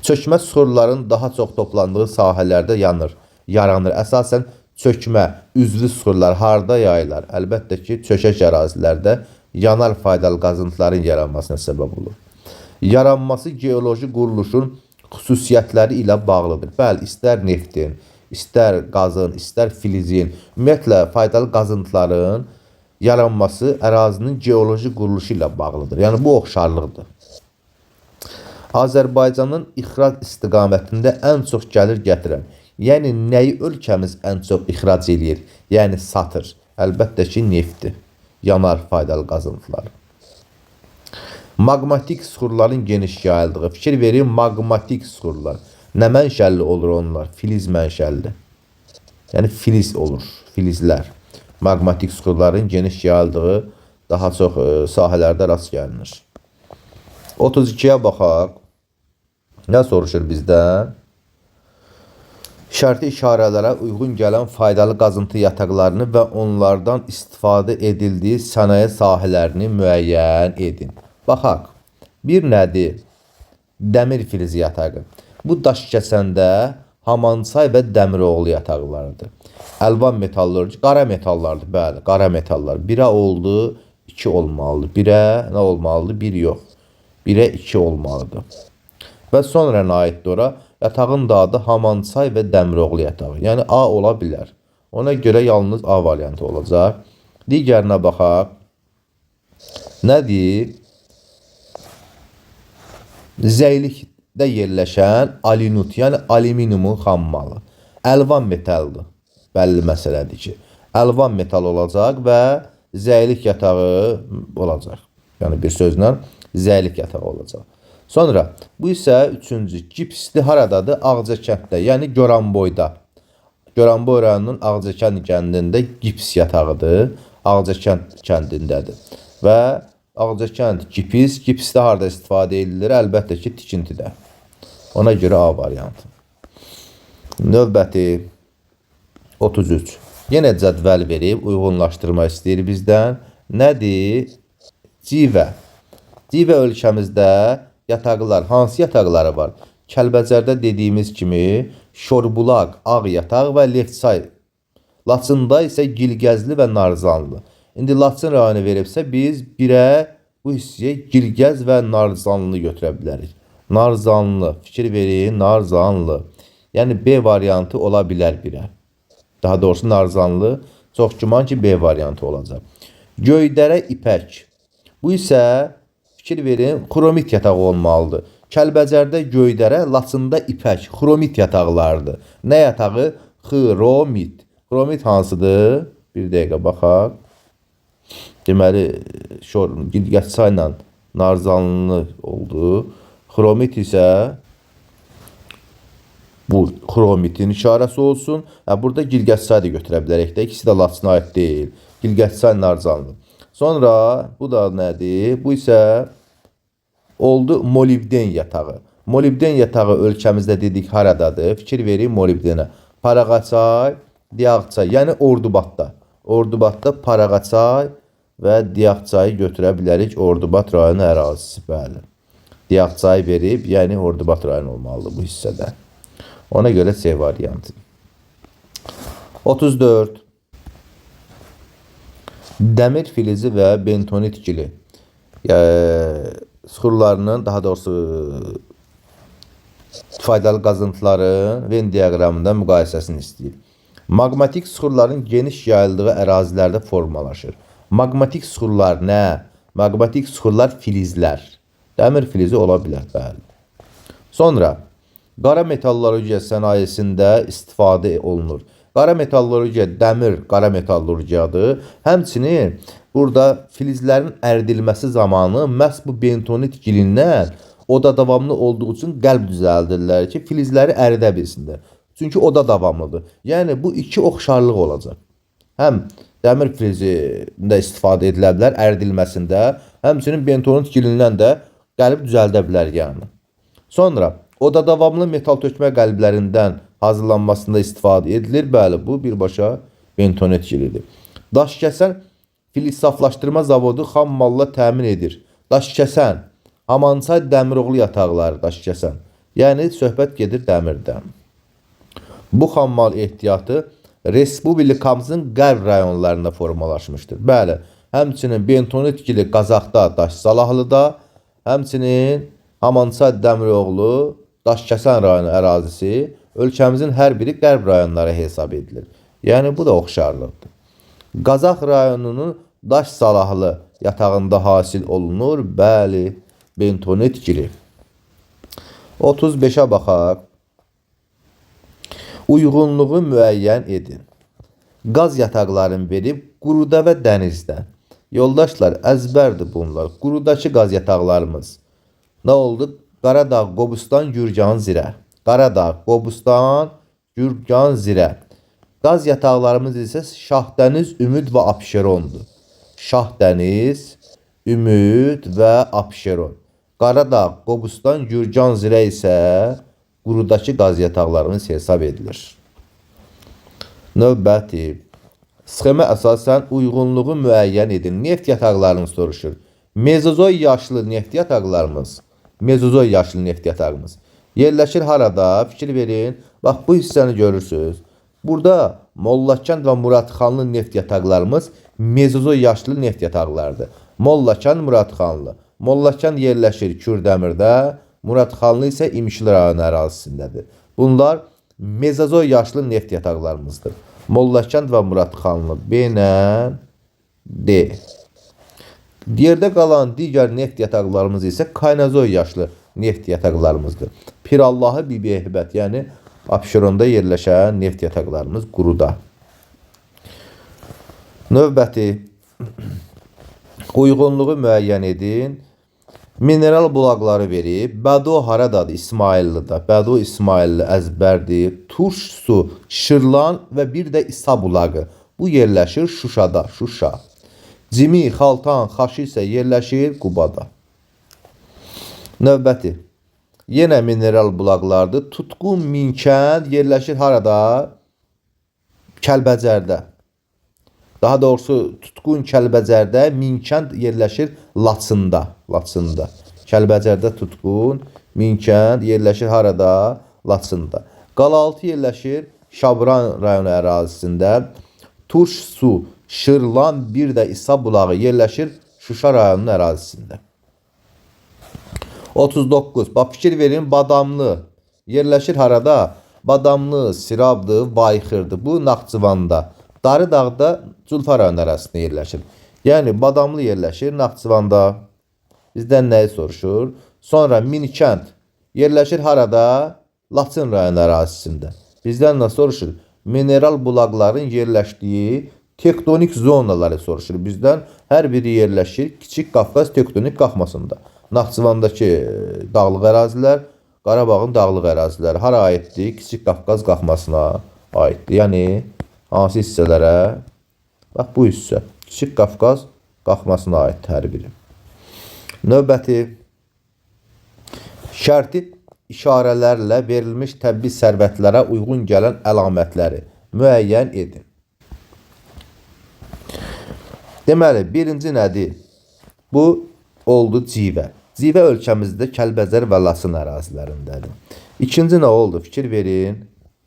Çökmə suxurların daha çox toplandığı sahələrdə yaranır. Əsasən çökmə, üzlü suxurlar harda yayılar? Əlbəttə ki, çökək ərazilərdə yanar faydalı qazıntıların yaranmasına səbəb olur. Yaranması geoloji quruluşun xüsusiyyətləri ilə bağlıdır. Bəli, istər neftin, istər qazın, istər filizin, ümumiyyətlə faydalı qazıntıların yaranması ərazinin geoloji quruluşu ilə bağlıdır. Yəni bu oxşarlıqdır. Azərbaycanın ixrac istiqamətində ən çox gəlir gətirən, yəni nəyi ölkəmiz ən çox ixrac edir, yəni satır? Əlbəttə ki, neftdir, yanar faydalı qazıntılar. Maqmatik suxurların geniş yayıldığı. Fikir verin, maqmatik suxurlar. Nə mənşəlli olur onlar? Filiz mənşəlli. Yəni filiz olur, filizlər. Maqmatik suxurların geniş yayıldığı daha çox sahələrdə rast gəlinir. 32-yə baxaq. Nə soruşur bizdən? Şərti işarələrə uyğun gələn faydalı qazıntı yataqlarını və onlardan istifadə edildiyi sənaye sahələrini müəyyən edin. Baxaq, bir nədir? Dəmir filizi yatağı. Bu Daşkəsəndə Hamançay və Dəmiroğlu yataqlarıdır. Əlvan metallurji, qara metallardır, bəli, qara metallar. 1-ə oldu, 2 olmalıdır. 1-ə nə olmalıdır? 1 yox. 1-ə 2 olmalıdır. Və sonra nə aiddir ora? Yatağın da adı Hamançay və Dəmiroğlu yatağı. Yəni A ola bilər. Ona görə yalnız A variantı olacaq. Digərinə baxaq. Nədir? Zəylik də yerləşən alinut, yəni alüminiumun xammalı. Əlvan metaldır. Bəlli məsələdir ki, əlvan metal olacaq və zəylik yatağı olacaq. Yəni bir sözlə zəylik yatağı olacaq. Sonra bu isə üçüncü gipsli haradadır? Ağcakənddə, yəni Goranboyda. Goranboy rayonunun Ağcakənd kəndində gips yatağıdır. Ağcakənd kəndindədir. Və Ağcakənd gips, gipsdə harada istifadə edilir? Əlbəttə ki, tikintidə. Ona görə A variantı. Növbəti 33. Yenə cədvəl verib uyğunlaşdırma istəyir bizdən. Nədir? Civə. Civə ölkəmizdə yataqlar, hansı yataqları var? Kəlbəcərdə dediyimiz kimi Şorbulaq, Ağ yataq və Lefçay. Laçında isə Gilgəzli və Narzanlı. İndi Laçın rayonu veribsə biz birə bu hissəyə Gilgəz və Narzanlı götürə bilərik. Narzanlı, fikir verin, Narzanlı. Yəni B variantı ola bilər birə. Daha doğrusu Narzanlı, çox güman ki B variantı olacaq. Göydərə İpək. Bu isə fikir verin, xromit yatağı olmalıdır. Kəlbəcərdə Göydərə, Laçında İpək, xromit yataqlardır. Nə yatağı? Xromit. Xromit hansıdır? Bir dəqiqə baxaq. Deməli, Gilgəçay ilə Narzanlı oldu. Xromit isə bu xromitin işarəsi olsun. Burada Gilgəçay da götürə bilərək də. İkisi də Laçına aid deyil. Gilgəçay, Narzanlı. Sonra bu da nədir? Bu isə oldu molibden yatağı. Molibden yatağı ölkəmizdə dedik haradadır? Fikir verin molibdenə. Paraqaçay, Diyağçay, yəni Ordubadda. Ordubadda Paraqaçay və Diyağçayı götürə bilərik. Ordubad rayonu ərazisi, bəli. Diyağçayı verib, yəni Ordubad rayonu olmalıdır bu hissədə. Ona görə C variantı. 34. Dəmir filizi və bentonit gili. Süxurlarının, daha doğrusu faydalı qazıntıların Venn diaqramında müqayisəsini istəyir. Maqmatik süxurların geniş yayıldığı ərazilərdə formalaşır. Maqmatik süxurlar nə? Maqmatik süxurlar filizlər. Dəmir filizi ola bilər, bəli. Sonra qara metallurgiya sənayesində istifadə olunur. Qara metallurgiya dəmir qara metallurgiyadır. Həmçinin burada filizlərin əridilməsi zamanı məhz bu bentonit gilindən oda davamlı olduğu üçün qəlb düzəldirlər ki, filizləri əridə bilsinlər. Çünki oda davamlıdır. Yəni bu iki oxşarlıq olacaq. Həm dəmir filizində istifadə edilə bilər əridilməsində, həmçinin bentonit gilindən də qəlb düzəldə bilər yəni. Sonra oda davamlı metal tökmə qəlblərindən hazırlanmasında istifadə edilir. Bəli, bu birbaşa bentonit gilidir. Daşkəsən filiz saflaşdırma zavodu xam malla təmin edir. Daşkəsən, Amansay Dəmiroğlu yataqları daşkəsən. Yəni söhbət gedir dəmirdən. Bu xammal ehtiyatı Respublikamızın qərb rayonlarında formalaşmışdır. Bəli, həmçinin bentonit gili Qazaxda, Daşsalahlıda, həmçinin Amansay Dəmiroğlu, Daşkəsən rayonu ərazisi ölkəmizin hər biri qərb rayonları hesab edilir. Yəni bu da oxşarlıqdır. Qazax rayonunun Daşsalahlı yatağında hasil olunur. Bəli, bentonit gili. 35'ə baxaq. Uyğunluğu müəyyən edin. Qaz yataqlarını verib quruda və dənizdə. Yoldaşlar, əzbərdir bunlar. Qurudakı qaz yataqlarımız. Nə oldu? Qaradağ, Qobustan, Gürcan, Zirə. Qaradağ, Qobustan, Gürcan, Zirə. Qaz yataqlarımız isə Şahdəniz, Ümid və Abşerondur. Şahdəniz, Ümid və Abşeron. Qaradağ, Qobustan, Gürcan, Zirə isə qurudakı qaz yataqlarımız hesab edilir. Növbəti. Sxemə əsasən uyğunluğu müəyyən edin. Neft yataqlarını soruşur. Mezozoy yaşlı neft yataqlarımız. Mezozoy yaşlı neft yatağımız. Yerləşir harada? Fikir verin. Bax bu hissəni görürsünüz. Burada Mollakənd və Muradxanlı neft yataqlarımız Mezozoy yaşlı neft yataqlarıdır. Mollakənd, Muradxanlı. Mollakənd yerləşir Kürdəmirdə, Muradxanlı isə İmişli rayonu ərazisindədir. Bunlar Mezozoy yaşlı neft yataqlarımızdır. Mollakənd və Muradxanlı B ilə D. Yerdə qalan digər neft yataqlarımız isə Kaynazoy yaşlı neft yataqlarımızdır. Pirallahı, Bibi Ehbət, yəni Abşeronda yerləşən neft yataqlarımız quruda. Növbəti uyğunluğu müəyyən edin. Mineral bulaqları verib. Bədo haradadır? İsmaillidə. Bədo İsmailli əzbərdir. Turş su, Şırlan və bir də İsa bulağı. Bu yerləşir Şuşada, Şuşa. Cimi, Xaltan, Xaşı isə yerləşir Qubada. Növbəti. Yenə mineral bulaqlardır. Tutqun, Minkənd yerləşir harada? Kəlbəcərdə. Daha doğrusu Tutqun Kəlbəcərdə, Minkənd yerləşir Laçında. Kəlbəcərdə Tutqun, Minkənd yerləşir harada? Laçında. Qalaltı yerləşir Şabran rayonu ərazisində. Turş su, Şırlan, bir də İsa bulağı yerləşir Şuşa rayonunun ərazisində. 39. Bax, fikir verin, Badamlı yerləşir harada? Badamlı, Sirabdır, Bayxırdır. Bu Naxçıvanda. Darıdağda Culfa rayonu ərazisində yerləşir. Yəni Badamlı yerləşir Naxçıvanda. Bizdən nəyi soruşur? Sonra Minkənd yerləşir harada? Laçın rayonu ərazisində. Bizdən nə soruşur? Mineral bulaqların yerləşdiyi tektonik zonaları soruşur. Bizdən hər biri yerləşir Kiçik Qafqaz tektonik qalxmasında. Naxçıvandakı dağlıq ərazilər, Qarabağın dağlıq əraziləri hara aiddir? Kiçik Qafqaz qalxmasına aiddir. Yəni hansı hissələrə? Bax, bu hissə Kiçik Qafqaz qalxmasına aiddir hər biri. Növbəti, şərti işarələrlə verilmiş təbii sərvətlərə uyğun gələn əlamətləri müəyyən edin. Deməli, birinci nədir? Bu oldu civə. Civə ölkəmizdə Kəlbəcər və Laçın ərazilərindədir. İkinci nə oldu? Fikir verin.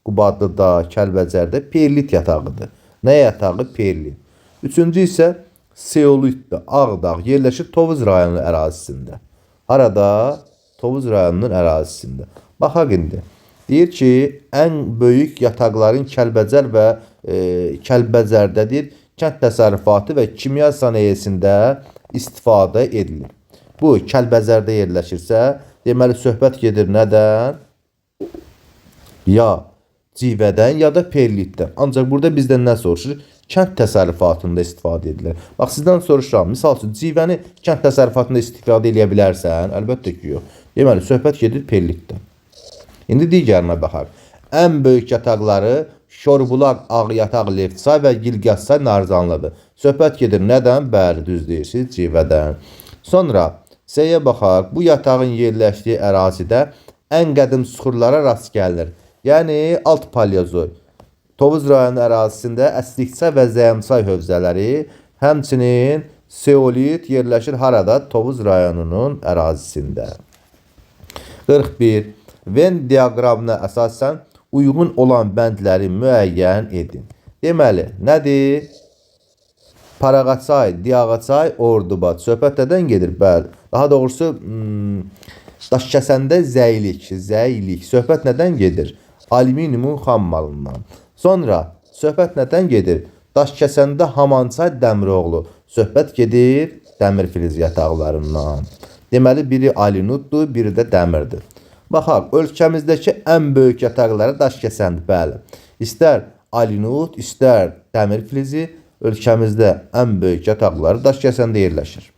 Qubadlıda, Kəlbəcərdə perlit yatağıdır. Nə yatağı? Perlit. Üçüncü isə seolitdir. Ağdağ yerləşir Tovuz rayonu ərazisində. Harada? Tovuz rayonunun ərazisində. Baxaq indi. Deyir ki, ən böyük yataqların Kəlbəcər və Kəlbəcərdədir. Kənd təsərrüfatı və kimya sənayesində istifadə edilir. Bu, Kəlbəcərdə yerləşirsə, deməli, söhbət gedir nədən? Ya civədən, ya da perlitdən. Ancaq burada bizdən nə soruşur? Kənd təsərrüfatında istifadə edilir. Bax, sizdən soruşuram. Misal üçün, civəni kənd təsərrüfatında istifadə edə bilərsən? Əlbəttə ki, yox. Deməli, söhbət gedir perlitdən. İndi digərinə baxaq. Ən böyük yataqları Şorbulaq, Ağyataq, Leftsay və Gilgassay Narzanlıdır. Söhbət gedir nədən? Bəli, düz deyirsiniz, civədən. Sonra C-yə baxaq. Bu yatağın yerləşdiyi ərazidə ən qədim süxurlara rast gəlinir. Yəni, alt paleozoy. Tovuz rayonu ərazisində Əslikçay və Zəyəmçay hövzələri, həmçinin seolit yerləşir harada? Tovuz rayonunun ərazisində. 41. Venn diaqramına əsasən uyğun olan bəndləri müəyyən edin. Deməli, nədir? Paraqaçay, Diağaçay, Ordubad. Söhbət nədən gedir? Bəli. Daha doğrusu, Daşkəsəndə zəylik. Söhbət nədən gedir? Alüminiumun xam malından. Sonra, söhbət nədən gedir? Daşkəsəndə Hamançay, Dəmiroğlu. Söhbət gedir dəmir filiz yataqlarından. Deməli, biri alinutdur, biri də dəmirdir. Baxaq, ölkəmizdəki ən böyük yataqları Daşkəsəndir. Bəli. İstər alinut, istər dəmir filizi, ölkəmizdə ən böyük yataqları Daşkəsəndə yerləşir.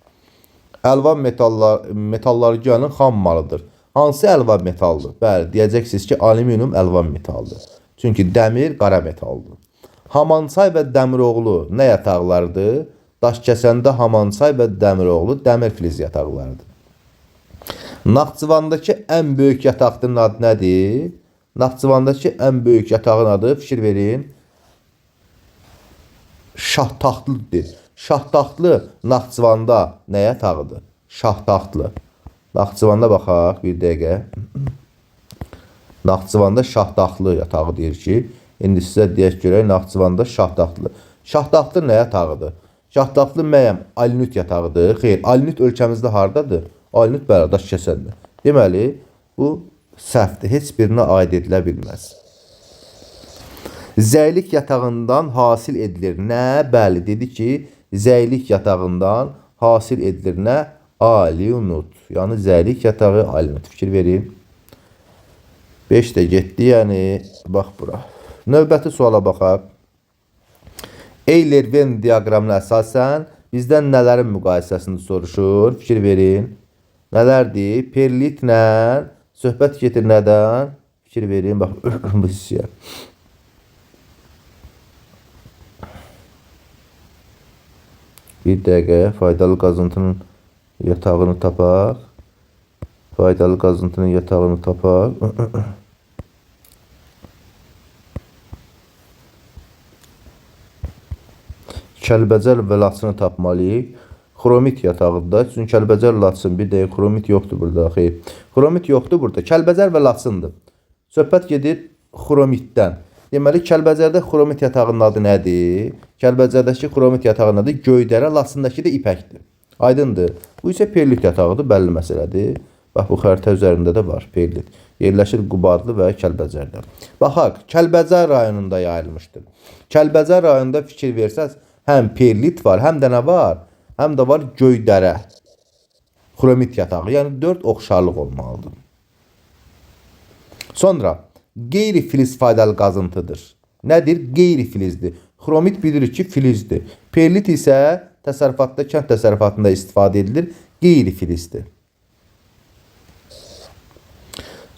Əlvan metallurgiyanın xam malıdır. Hansı əlvan metaldır? Bəli, deyəcəksiniz ki, alüminium əlvan metaldır. Çünki dəmir qara metaldır. Hamançay və Dəmiroğlu nə yataqlardır? Daşkəsəndə Hamançay və Dəmiroğlu dəmir filiz yataqlarıdır. Naxçıvandakı ən böyük yatağın adı nədir? Naxçıvandakı ən böyük yatağın adı, fikir verin, Şahtaxtlıdır. Şahtaxtlı Naxçıvanda nə yatağıdır? Şahtaxtlı. Naxçıvanda baxaq, bir dəqiqə. Naxçıvanda Şahtaxtlı yatağı deyir ki, indi sizə deyək görək, Naxçıvanda Şahtaxtlı. Şahtaxtlı nə yatağıdır? Şahtaxtlı məyəm alinut yatağıdır. Xeyr, alinut ölkəmizdə hardadır? Alinut bəli, Daşkəsəndə. Deməli, bu səhvdir. Heç birinə aid edilə bilməz. Zəylik yatağından hasil edilir nə? Bəli, dedi ki, zəylik yatağından hasil edilir nə? Alyunut. Yəni zəlik yatağı alyunut. Fikir verin. 5 də getdi. Yəni bax bura. Növbəti suala baxaq. Euler-Venn diaqramına əsasən bizdən nələrin müqayisəsini soruşur? Fikir verin. Nələrdir? Perlitlə söhbət getir nədən? Fikir verin. Bax bu hissəyə. Bir dəqiqə faydalı qazıntının yatağını tapaq. Faydalı qazıntının yatağını tapaq. Kəlbəcər və Laçını tapmalıyıq. Xromit yatağıdır. Çünki Kəlbəcər, Laçın. Bir dəqiqə xromit yoxdur burada. Xeyr. Xromit yoxdur burada. Kəlbəcər və Laçındır. Söhbət gedir xromitdən. Deməli, Kəlbəcərdə xromit yatağının adı nədir? Kəlbəcərdəki xromit yatağının adı Göydərə, Laçındakı da ipəkdir. Aydındır. Bu isə perlit yatağıdır, bəlli məsələdir. Bax, bu xəritə üzərində də var, perlit. Yerləşir Qubadlı və Kəlbəcərdə. Baxaq, Kəlbəcər rayonunda yayılmışdır. Kəlbəcər rayonunda fikir versəz, həm perlit var, həm də nə var? Həm də var Göydərə. Xromit yatağı, yəni 4 oxşarlıq olmalıdır. Sonra, qeyri-filiz faydalı qazıntıdır. Nədir? Qeyri-filizdir. Xromit bilirik ki, filizdir. Perlit isə təsərrüfatda, kənd təsərrüfatında istifadə edilir. Qeyri-filizdir.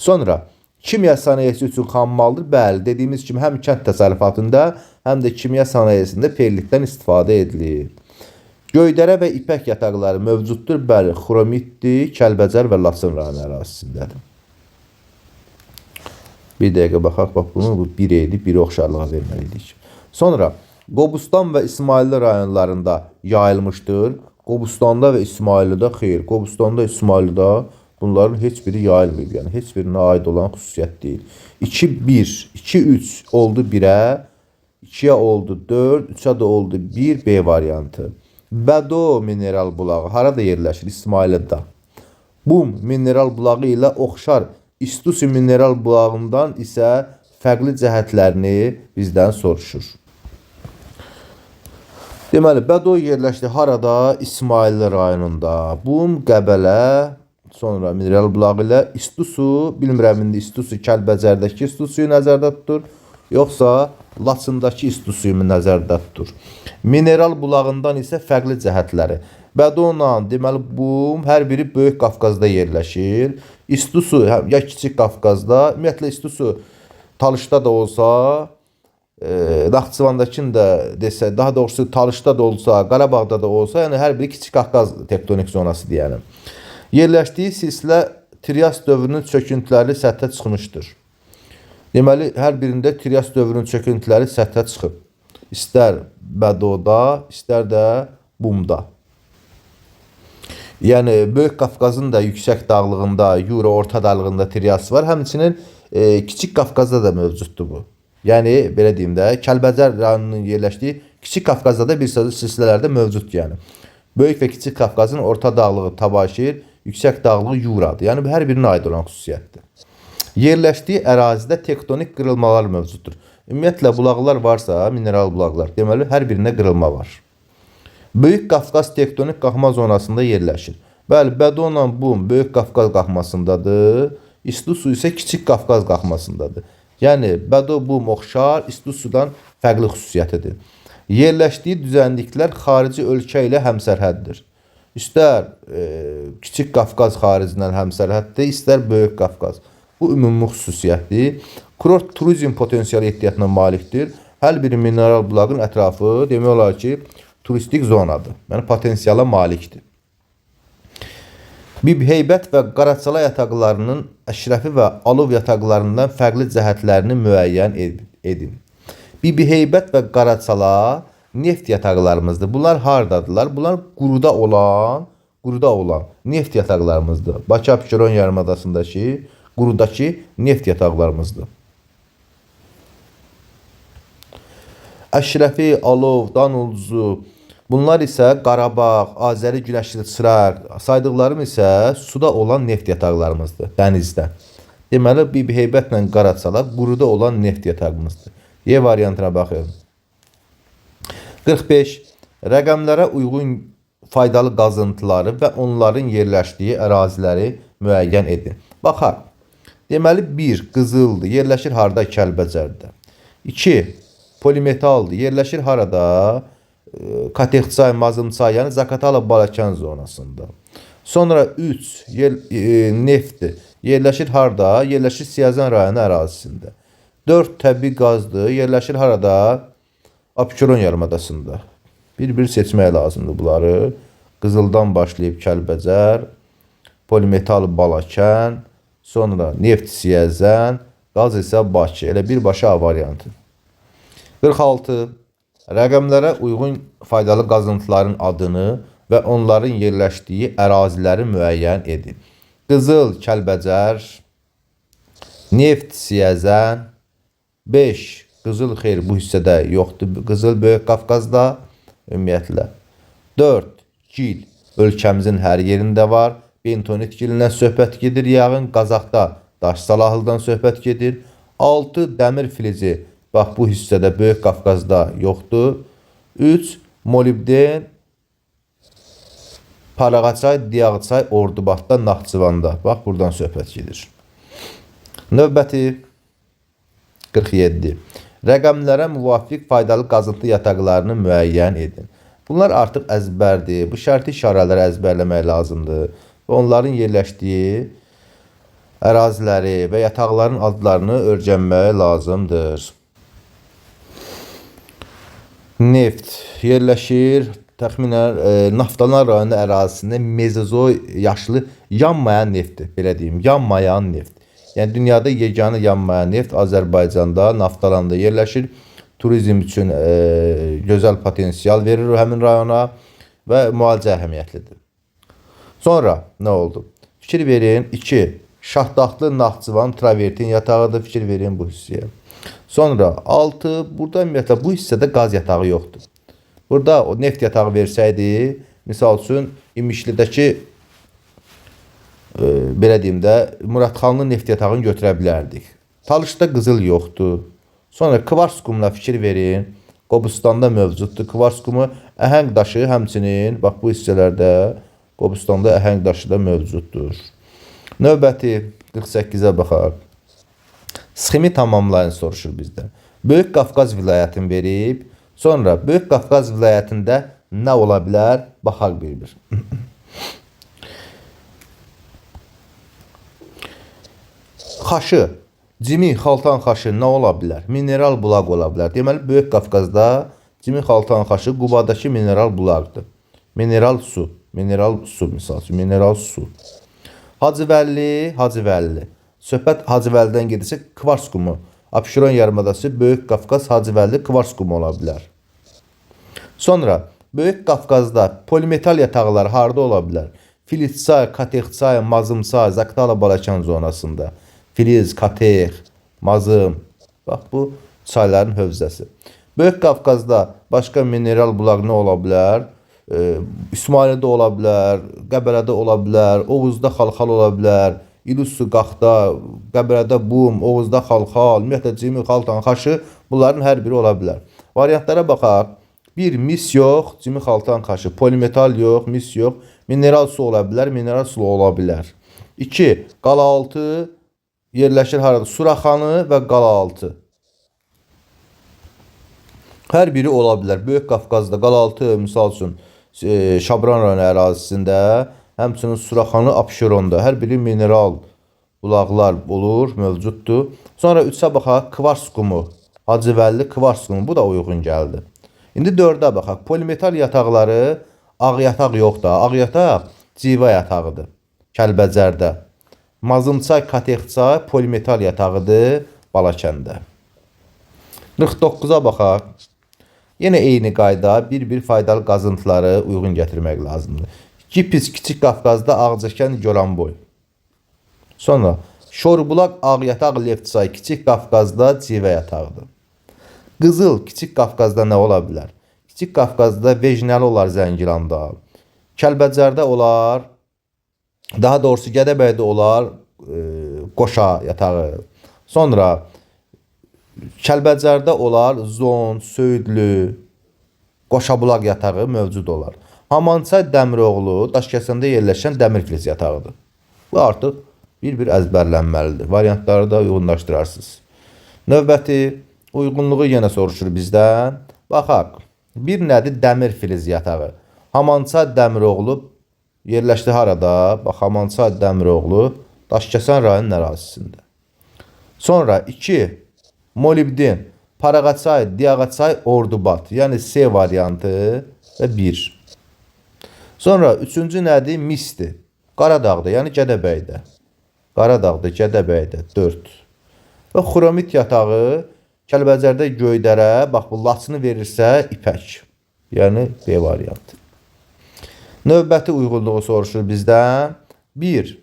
Sonra, kimya sənayesi üçün xammaldır. Bəli, dediyimiz kimi həm kənd təsərrüfatında, həm də kimya sənayesində perlitdən istifadə edilir. Göydərə və ipək yataqları mövcuddur. Bəli, xromitdir. Kəlbəcər və Laçın rayonu ərazisindədir. Bir dəqiqə baxaq, bax bunu bu 1 idi, 1 oxşarlığa verməliydik. Sonra, Qobustan və İsmailli rayonlarında yayılmışdır. Qobustanda və İsmaillidə xeyr. Qobustanda, İsmaillidə bunların heç biri yayılmayıb. Yəni, heç birinə aid olan xüsusiyyət deyil. 2-1, 2-3 oldu 1-ə, 2-yə oldu 4, 3-ə də oldu 1, B variantı. Bədo mineral bulağı harada yerləşir? İsmaillidə. Bum mineral bulağı ilə oxşar İstusi mineral bulağından isə fərqli cəhətlərini bizdən soruşur. Deməli, Bədo yerləşdi harada? İsmailli rayonunda. Bum, Qəbələ, sonra mineral bulağı ilə İstusu, bilmirəm indi İstusu Kəlbəcərdəki İstusuyu nəzərdə tutur, yoxsa Laçındakı İstusuyu nəzərdə tutur. Mineral bulağından isə fərqli cəhətləri. Bədonla, deməli, Bum, hər biri Böyük Qafqazda yerləşir. İstusu, ya Kiçik Qafqazda, ümumiyyətlə İstusu Talışda da olsa, Naxçıvandakini də desə, daha doğrusu Talışda da olsa, Qarabağda da olsa, yəni hər biri Kiçik Qafqaz tektonik zonası deyəlim. Yerləşdiyi silsilə Trias dövrünün çöküntüləri səthə çıxmışdır. Deməli, hər birində Trias dövrünün çöküntüləri səthə çıxıb. İstər Bədoda, istər də Bumda. Yəni, Böyük Qafqazın da yüksək dağlığında, Yura orta dağlığında Trias var. Həmçinin Kiçik Qafqazda da mövcuddur bu. Yəni, belə deyim də, Kəlbəcər rayonunun yerləşdiyi Kiçik Qafqazda da bir sözü silsilələrdə mövcuddur. Yəni, Böyük və Kiçik Qafqazın orta dağlığı Tabaşir, yüksək dağlığı Yuradır. Yəni, hər birinə aid olan xüsusiyyətdir. Yerləşdiyi ərazidə tektonik qırılmalar mövcuddur. Ümumiyyətlə, bulaqlar varsa, mineral bulaqlar, deməli, hər birində qırılma var. Böyük Qafqaz tektonik qalxma zonasında yerləşir. Bəli, Bədonla Bum Böyük Qafqaz qalxmasındadır. İstusu isə Kiçik Qafqaz qalxmasındadır. Yəni, Bədo Bum oxşar, İstusudan fərqli xüsusiyyətidir. Yerləşdiyi düzənliklər xarici ölkə ilə həmsərhəddir. İstər Kiçik Qafqaz xaricindən həmsərhəddir, istər Böyük Qafqaz. Bu ümumi xüsusiyyətdir. Kurort turizm potensial ehtiyatına malikdir. Hər bir mineral bulağın ətrafı demək olar ki, turistik zonadır. Yəni, potensiala malikdir. Bibheybət və Qaraçala yataqlarının Əşrəfi və Alov yataqlarından fərqli cəhətlərini müəyyən edin. Bibheybət və Qaraçala neft yataqlarımızdır. Bunlar haradadırlar? Bunlar quruda olan neft yataqlarımızdır. Bakı-Abşeron yarımadasındakı qurudakı neft yataqlarımızdır. Əşrəfi, Alov, Danulzu, bunlar isə Qarabağ, Azəri, Günəşli, Çıraq, saydıqlarım isə suda olan neft yataqlarımızdır, dənizdə. Deməli, Bibheybətlə Qaraçala quruda olan neft yatağımızdır. Y variantına baxın. 45. Rəqəmlərə uyğun faydalı qazıntıları və onların yerləşdiyi əraziləri müəyyən edin. Baxaq. Deməli 1. Qızıldır, yerləşir harda? Kəlbəcərdə. 2. Polimetaldır, yerləşir harada? Katexçay, Mazımçay, yəni Zaqatala, Balakən zonasında. Sonra 3. Neftdir, yerləşir harda? Yerləşir Siyəzən rayonu ərazisində. 4. Təbii qazdır, yerləşir harada? Abşeron yarımadasında. Bir-bir seçmək lazımdır bunları. Qızıldan başlayıb Kəlbəcər, polimetal Balakən, sonra neft Siyəzən, qaz isə Bakı. Elə birbaşa A variantı. 46. Rəqəmlərə uyğun faydalı qazıntıların adını və onların yerləşdiyi əraziləri müəyyən edin. Qızıl Kəlbəcər, neft Siyəzən. 5. Qızıl xeyr bu hissədə yoxdur. Qızıl Böyük Qafqazda ümumiyyətlə. 4. Gil ölkəmizin hər yerində var. Bentonit gilindən söhbət gedir. Yağın Qazaxda daş salahlıdan söhbət gedir. 6. Dəmir filizi. Bax bu hissədə Böyük Qafqazda yoxdur. 3. Molibden Parağaçay, Diyağçay, Ordubadda, Naxçıvanda. Bax buradan söhbət gedir. Növbəti 47. Rəqəmlərə müvafiq faydalı qazıntı yataqlarını müəyyən edin. Bunlar artıq əzbərdir. Bu şərti işarələri əzbərləmək lazımdır. Və onların yerləşdiyi əraziləri və yataqların adlarını öyrənmək lazımdır. Neft yerləşir təxminən Naftalan rayonu ərazisində Mezozoy yaşlı yanmayan neftdir. Belə deyim, yanmayan neft. Yəni dünyada yeganə yanmayan neft Azərbaycanda, Naftalanda yerləşir. Turizm üçün gözəl potensial verir həmin rayona və müalicə əhəmiyyətlidir. Sonra nə oldu? Fikir verin. 2. Şahdaxtlı Naxçıvan travertin yatağıdır. Fikir verin bu hissəyə. Sonra 6. Burada ümumiyyətlə bu hissədə qaz yatağı yoxdur. Burada o neft yatağı versəydi, misal üçün İmişlidəki belə deyim də Muradxanlı neft yatağını götürə bilərdik. Talışda qızıl yoxdur. Sonra kvars qumuna fikir verin. Qobustanda mövcuddur. Kvars qumu əhəng daşı həmçinin bax bu hissələrdə Qobustanda əhəng daşı da mövcuddur. Növbəti 48-ə baxaq. Sxemi tamamlayın soruşur bizdən. Böyük Qafqaz vilayətini verib, sonra Böyük Qafqaz vilayətində nə ola bilər? Baxaq bir-bir. Xaşı, Cimi xaltan xaşı nə ola bilər? Mineral bulaq ola bilər. Deməli, Böyük Qafqazda Cimi xaltan xaşı Qubadakı mineral bulaqdır. Mineral su misal üçün, mineral su. Hacıvəlli. Söhbət Hacıvəllidən gedirsə, kvars qumu. Abşeron yarımadası, Böyük Qafqaz, Hacıvəlli, kvars qumu ola bilər. Sonra, Böyük Qafqazda polimetal yataqları harda ola bilər? Filizçay, Katexçay, Mazımçay, Zaqatala, Balakən zonasında. Filiz, Katex, Mazım. Bax bu çayların hövzəsi. Böyük Qafqazda başqa mineral bulaq nə ola bilər? İsmailidə ola bilər, Qəbələdə ola bilər, Oğuzda xalxal ola bilər, İlusu Qaxda, Qəbələdə Bum, Oğuzda xalxal, ümumiyyətlə Cimi xaltan xaşı bunların hər biri ola bilər. Variantlara baxaq. 1. Mis yox, Cimi xaltan xaşı, polimetal yox, mis yox, mineral su ola bilər, mineral su ola bilər. 2. Qalaltı yerləşir harada? Suraxanı və Qalaltı. Hər biri ola bilər. Böyük Qafqazda Qalaltı, misal üçün Şabran rayonu ərazisində, həmçinin Suraxanı, Abşeronda hər biri mineral bulaqlar olur, mövcuddur. Sonra 3-ə baxaq, kvars qumu. Hacıvəlli kvars qumu, bu da uyğun gəldi. İndi 4-ə baxaq, polimetal yataqları, ağ yataq yoxdur. Ağ yataq civa yatağıdır, Kəlbəcərdə. Mazımçay, Katexçay, polimetal yatağıdır, Balakəndə. 49-a baxaq. Yenə eyni qayda, bir-bir faydalı qazıntıları uyğun gətirmək lazımdır. Gipis, Kiçik Qafqazda Ağcəkən, Goranboy. Sonra, Şorbulaq, Ağyataq, Leftsay, Kiçik Qafqazda civa yatağıdır. Qızıl, Kiçik Qafqazda nə ola bilər? Kiçik Qafqazda Vejnəli olar, Zəngilanda. Kəlbəcərdə olar, daha doğrusu Gədəbəydə olar, Qoşa yatağı. Sonra, Kəlbəcərdə olar, Zon, Söyüdlü, Qoşabulaq yatağı mövcud olar. Hamançay Dəmiroğlu Daşkəsəndə yerləşən dəmir filiz yatağıdır. Bu artıq bir əzbərlənməlidir. Variantları da uyğunlaşdırarsınız. Növbəti uyğunluğu yenə soruşur bizdən. Baxaq. Bir nədir dəmir filiz yatağı? Hamançay Dəmiroğlu yerləşdi harada? Bax, Hamançay Dəmiroğlu Daşkəsən rayonunun ərazisində. Sonra 2. Molibden, Paraqaçay, Diağaçay, Ordubad. Yəni C variantı və 1. Sonra 3-cü nədir? Misdir. Qaradağda, yəni Gədəbəydə. Qaradağda, Gədəbəydə 4. Və xromit yatağı Kəlbəcərdə Göydərə, bax bu laçını verirsə ipək. Yəni B variantı. Növbəti uyğunluğu soruşur bizdən. 1.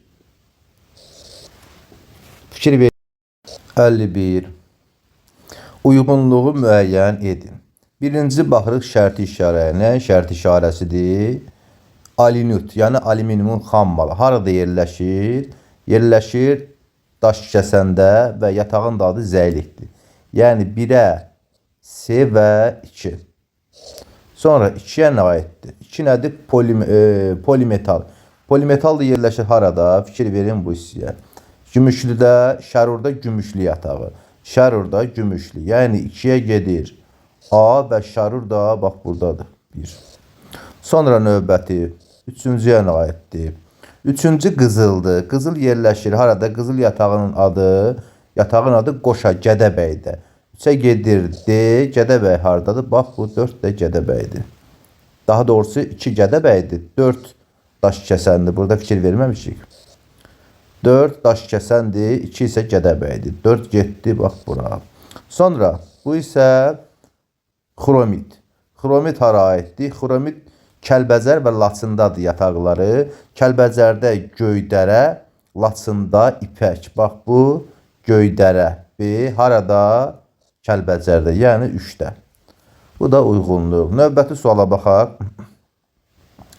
Fikir verin. 51. Uyğunluğu müəyyən edin. Birinci baxırıq şərti işarəyə. Nə şərti işarəsidir? Alinut, yəni alüminiumun xam malı. Harada yerləşir? Yerləşir Daşkəsəndə və yatağın da adı Zəylikdir. Yəni 1-ə C və 2. Sonra 2-yə nə aiddir? 2 nədir? Polimetal. Polimetal da yerləşir harada? Fikir verin bu hissəyə. Gümüşlüdə, Şərurda Gümüşlü yatağı. Şərurda Gümüşlü. Yəni 2-yə gedir. A və Şərur da bax buradadır. 1. Sonra növbəti 3-cüyə nə aiddir? 3-cü Qızıldır. Qızıl yerləşir harada? Qızıl yatağının adı Qoşa, Gədəbəydə. 3-ə gedir D, Gədəbəy haradadır? Bax bu 4 də Gədəbəydir. Daha doğrusu 2 Gədəbəydir. 4 Daşkəsəndir. Burada fikir verməmişik. 4 Daşkəsəndir, 2 isə Gədəbəydir. 4 getdi bax bura. Sonra bu isə xromit. Xromit hara aiddir? Xromit Kəlbəcər və Laçındadır yataqları. Kəlbəcərdə Göydərə, Laçında ipək. Bax bu Göydərə. B harada? Kəlbəcərdə, yəni 3-də. Bu da uyğunluq. Növbəti suala baxaq.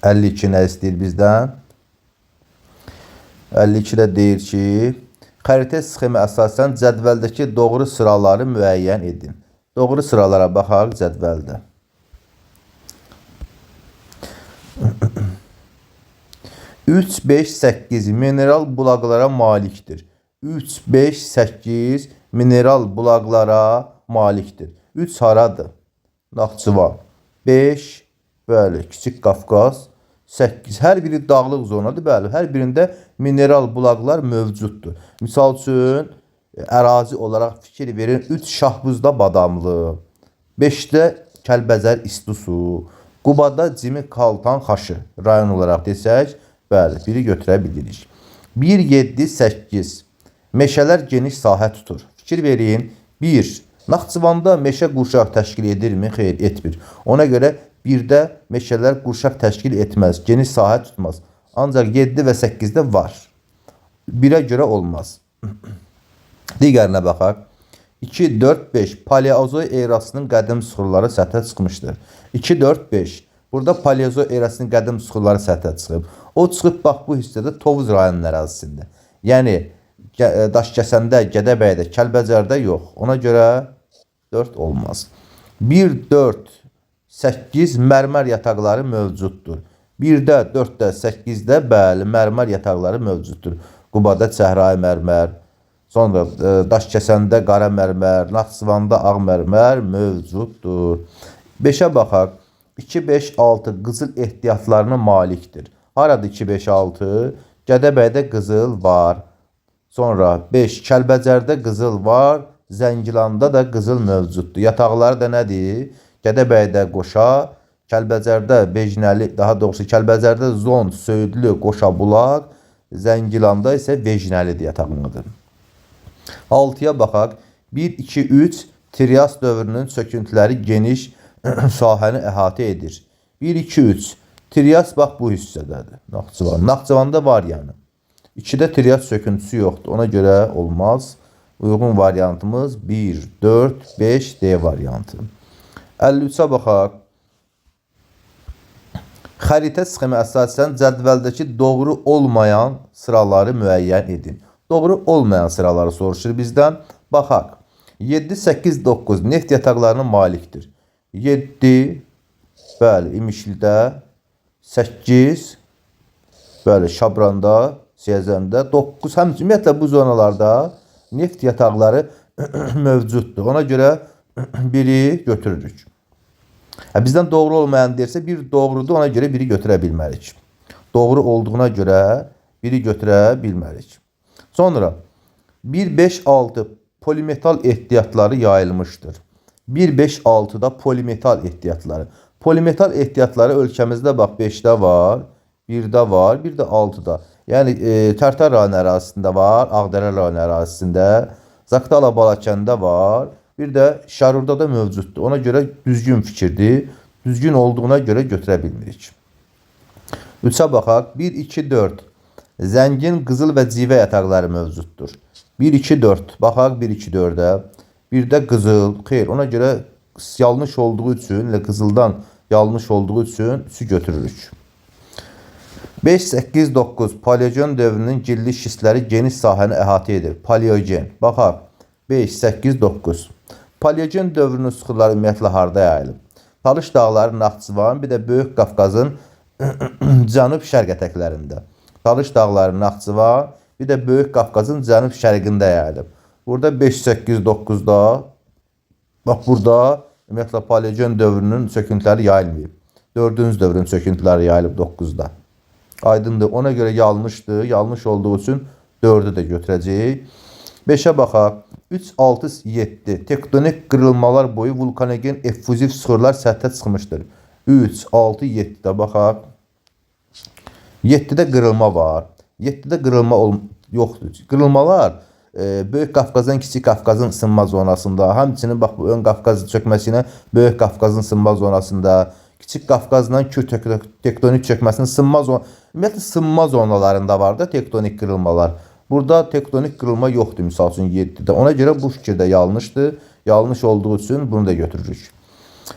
52 nə istəyir bizdən? 52-də deyir ki, xəritə sxemi əsasən cədvəldəki doğru sıraları müəyyən edin. Doğru sıralara baxaq cədvəldə. 3, 5, 8 mineral bulaqlara malikdir. 3, 5, 8 mineral bulaqlara malikdir. 3 haradır? Naxçıvan. 5, bəli, Kiçik Qafqaz. 8. Hər biri dağlıq zonadır, bəli. Hər birində mineral bulaqlar mövcuddur. Misal üçün, ərazi olaraq fikir verin. 3 Şahbuzda Badamlı. 5-də Kəlbəcər İstisu. Qubada Cimi Kaltan Xaşı. Rayon olaraq desək, bəli, biri götürə bilirik. 1, 7, 8. Meşələr geniş sahə tutur. Fikir verin. 1. Naxçıvanda meşə qurşaq təşkil edirmi? Xeyr, etmir. Ona görə 1-də meşələr qurşaq təşkil etməz, geniş sahə tutmaz. Ancaq 7 və 8-də var. 1-ə görə olmaz. Digərinə baxaq. 2, 4, 5. Paleozoy erasının qədim süxurları səthə çıxmışdır. 2, 4, 5. Burada Paleozoy erasının qədim süxurları səthə çıxıb. O çıxıb bax bu hissədə Tovuz rayonunun ərazisində. Yəni Daşkəsəndə, Gədəbəydə, Kəlbəcərdə yox. Ona görə 4 olmaz. 1, 4, 8 mərmər yataqları mövcuddur. 1-də, 4-də, 8-də bəli, mərmər yataqları mövcuddur. Qubada çəhrayı mərmər, sonra Daşkəsəndə qara mərmər, Naxçıvanda ağ mərmər mövcuddur. 5-ə baxaq. 2, 5, 6 qızıl ehtiyatlarına malikdir. Harada 2, 5, 6? Gədəbəydə qızıl var. Sonra 5, Kəlbəcərdə qızıl var. Zəngilanda da qızıl mövcuddur. Yataqları da nədir? Gədəbəydə Qoşa, Kəlbəcərdə Vecnəli, daha doğrusu Kəlbəcərdə Zond, Söyüdlü, Qoşa Bulaq, Zəngilanda isə Vecnəlidir yatağındadır. 6-ya baxaq. 1, 2, 3 Trias dövrünün çöküntüləri geniş sahəni əhatə edir. 1, 2, 3 Trias bax bu hissədədir. Naxçıvanda var yəni. 2-də Trias çöküntüsü yoxdur. Ona görə olmaz. Uyğun variantımız 1, 4, 5 D variantı. 53-ə baxaq. Xəritə sxemi əsasən cədvəldəki doğru olmayan sıraları müəyyən edin. Doğru olmayan sıraları soruşur bizdən. Baxaq. 7, 8, 9 neft yataqlarına malikdir. 7, bəli, İmişlidə 8, bəli, Şabranda, Siyəzəndə 9. Həmçinin ümumiyyətlə bu zonalarda neft yataqları mövcuddur. Ona görə biri götürürük. Bizdən doğru olmayan deyirsə, bir doğrudur, ona görə biri götürə bilmərik. Doğru olduğuna görə biri götürə bilmərik. Sonra 1, 5, 6 polimetal ehtiyatları yayılmışdır. 1, 5, 6'da polimetal ehtiyatları. Polimetal ehtiyatları ölkəmizdə bax 5-də var, 1-də var, bir də 6-da. Yəni Tərtər rayon ərazisində var, Ağdərə rayon ərazisində, Zaqatala Balakəndə var, bir də Şərurda da mövcuddur. Ona görə düzgün fikirdir. Düzgün olduğuna görə götürə bilmirik. 3-ə baxaq. 1, 2, 4. Zəngin, qızıl və civə yataqları mövcuddur. 1, 2, 4. Baxaq 1, 2, 4-ə. Bir də qızıl. Xeyr, ona görə yanlış olduğu üçün, qızıldan yanlış olduğu üçün 3'ü götürürük. 5, 8, 9. Paleogen dövrünün gilli şistləri geniş sahəni əhatə edir. Paleogen. Baxaq. 5, 8, 9. Paleogen dövrünün süxurları ümumiyyətlə harda yayılıb? Talış dağları, Naxçıvan, bir də Böyük Qafqazın cənub-şərq ətəklərində. Talış dağları, Naxçıvan, bir də Böyük Qafqazın cənub-şərqində yayılıb. Burada 5, 8, 9-da, bax burada ümumiyyətlə Paleogen dövrünün söküntüləri yayılmayıb. 4-cü dövrün söküntüləri yayılıb 9-da. Aydındır. Ona görə yanlışdır. Yanlış olduğu üçün 4'ü də götürəcəyik. 5'ə baxaq. 3, 6, 7. Tektonik qırılmalar boyu vulkanogen effuziv sıxırlar səthə çıxmışdır. 3, 6, 7'də baxaq. 7'də qırılma var. 7'də qırılma yoxdur. Qırılmalar Böyük Qafqazdan Kiçik Qafqazın ısınma zonasında, həmçinin bax bu ön Qafqaz çökməsi ilə Böyük Qafqazın ısınma zonasında, Kiçik Qafqazdan Kür tektonik çökməsinin sınma zonalarında var da tektonik qırılmalar. Burada tektonik qırılma yoxdur, misal üçün 7'də. Ona görə bu fikirdə yanlışdır. Yanlış olduğu üçün bunu da götürürük.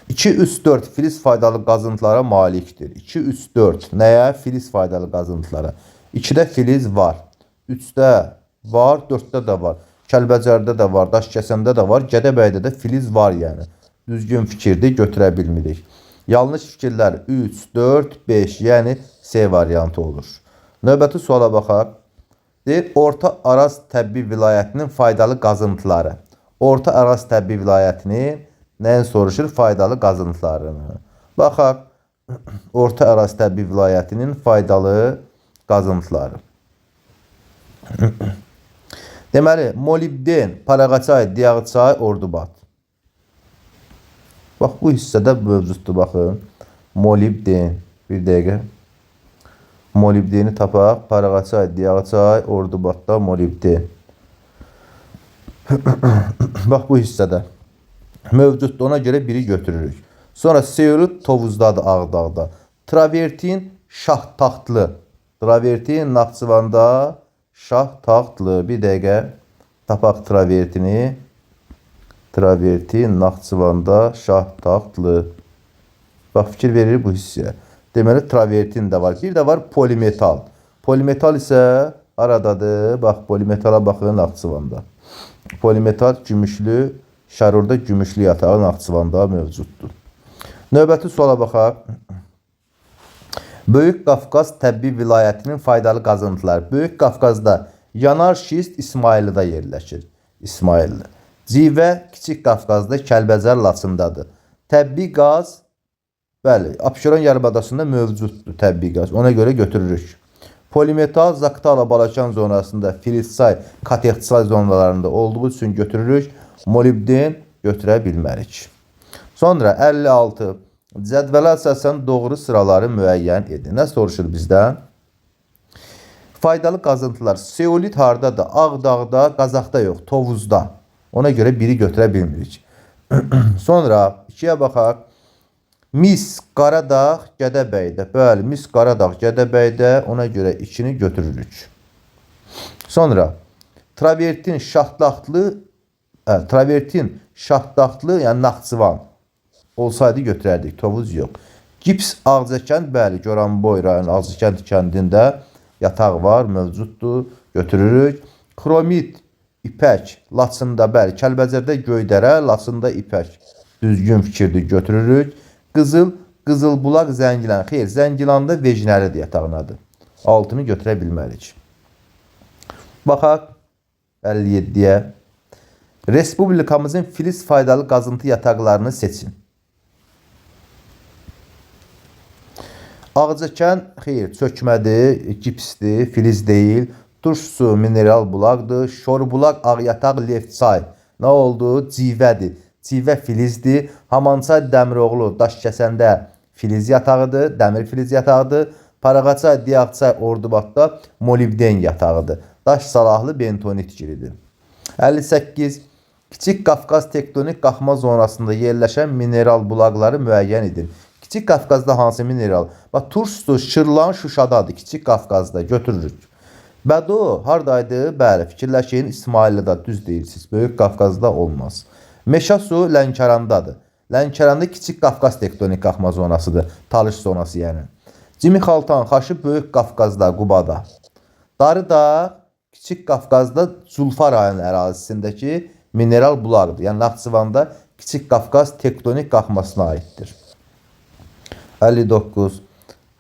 2, 3, 4 filiz faydalı qazıntılara malikdir. 2, 3, 4 nəyə? Filiz faydalı qazıntılara. 2'də filiz var. 3'də var, 4'də də var. Kəlbəcərdə də var, Daşkəsəndə də var, Gədəbəydə də filiz var yəni. Düzgün fikirdir, götürə bilmirik. Yanlış fikirlər 3, 4, 5, yəni C variantı olur. Növbəti suala baxaq. Deyir, Orta Araz təbii vilayətinin faydalı qazıntıları. Orta Araz təbii vilayətinin nəyin soruşur? Faydalı qazıntılarını. Baxaq, Orta Araz təbii vilayətinin faydalı qazıntıları. Deməli, molibden, Paraqaçay, Diyağıçay, Ordubad. Bax, bu hissədə mövcuddur, baxın. Molibden, bir dəqiqə. Molibdeni tapaq. Paraqaçay, Diyağıçay, Ordubadda molibden. Bax, bu hissədə mövcuddur, ona görə biri götürürük. Sonra Seyrut Tovuzdadır, Ağdağda. Travertin Şahtaxtlı. Travertin Naxçıvanda Şahtaxtlı. Bir dəqiqə tapaq travertini. Travertin Naxçıvanda Şahtaxtlı. Bax, fikir verir bu hissəyə. Deməli, travertin də var. Bir də var polimetal. Polimetal isə aradadır. Bax, polimetala baxın Naxçıvanda. Polimetal gümüşlü, Şərurda gümüşlü yatağı Naxçıvanda mövcuddur. Növbəti suala baxaq. Böyük Qafqaz təbii vilayətinin faydalı qazıntıları. Böyük Qafqazda yanar şist İsmaillidə yerləşir. İsmailli. Civə Kiçik Qafqazda Kəlbəcər Laçındadır. Təbii qaz, bəli, Abşeron yarımadasında mövcuddur təbii qaz. Ona görə götürürük. Polimetal Zaqatala Balakən zonasında, Filizçay, Katexçay zonalarında olduğu üçün götürürük. Molibden götürə bilmərik. Sonra 56. Cədvələ əsasən doğru sıraları müəyyən edin. Nə soruşur bizdən? Faydalı qazıntılar. Seolit hardadır? Ağdağda, Qazaxda yox, Tovuzda. Ona görə biri götürə bilmirik. Sonra 2'yə baxaq. Mis Qaradağ Gədəbəydə. Bəli, Mis Qaradağ Gədəbəydə. Ona görə 2'ni götürürük. Sonra Travertin Şahtaxtlı, yəni Naxçıvan olsaydı götürərdik. Tovuz yox. Gips Ağzəkənd, bəli, Goranboy rayonu Ağzəkənd kəndində yataq var, mövcuddur. Götürürük. Kromit İpək Laçında, bəli, Kəlbəcərdə Göydərə, Laçında İpək. Düzgün fikirdir, götürürük. Qızıl Qızılbulaq, Zəngilan. Xeyr, Zəngilanda Vecnəlidir yatağın adı. 6-nı götürə bilmərik. Baxaq 57-yə. Respublikamızın filiz faydalı qazıntı yataqlarını seçin. Ağcakən, xeyr, çökmədir, gipsdir, filiz deyil. Turş su mineral bulaqdır. Şorbulaq, Ağyataq, Lefçay. Nə oldu? Civədir. Civə filizdir. Hamançay, Dəmiroğlu, Daşkəsəndə filiz yatağıdır, dəmir filiz yatağıdır. Parağaçay, Diyaqçay, Ordubadda molibden yatağıdır. Daş salahlı bentonit giridir. 58. Kiçik Qafqaz tektonik qalxma zonasında yerləşən mineral bulaqları müəyyən edin. Kiçik Qafqazda hansı mineral? Bax, turş su Şırlan Şuşadadır. Kiçik Qafqazda götürürük. Bədo hardaydı? Bəli, fikirləşin, İsmaillidə, düz deyirsiniz. Böyük Qafqazda olmaz. Meşə su Lənkərandadır. Lənkəranda Kiçik Qafqaz tektonik qalxma zonasıdır. Talış zonası yəni. Cimixaltan xaşı Böyük Qafqazda, Qubada. Darıdağ Kiçik Qafqazda Zulfa rayonu ərazisindəki mineral bulaqdır. Yəni Naxçıvanda Kiçik Qafqaz tektonik qalxmasına aiddir. 59.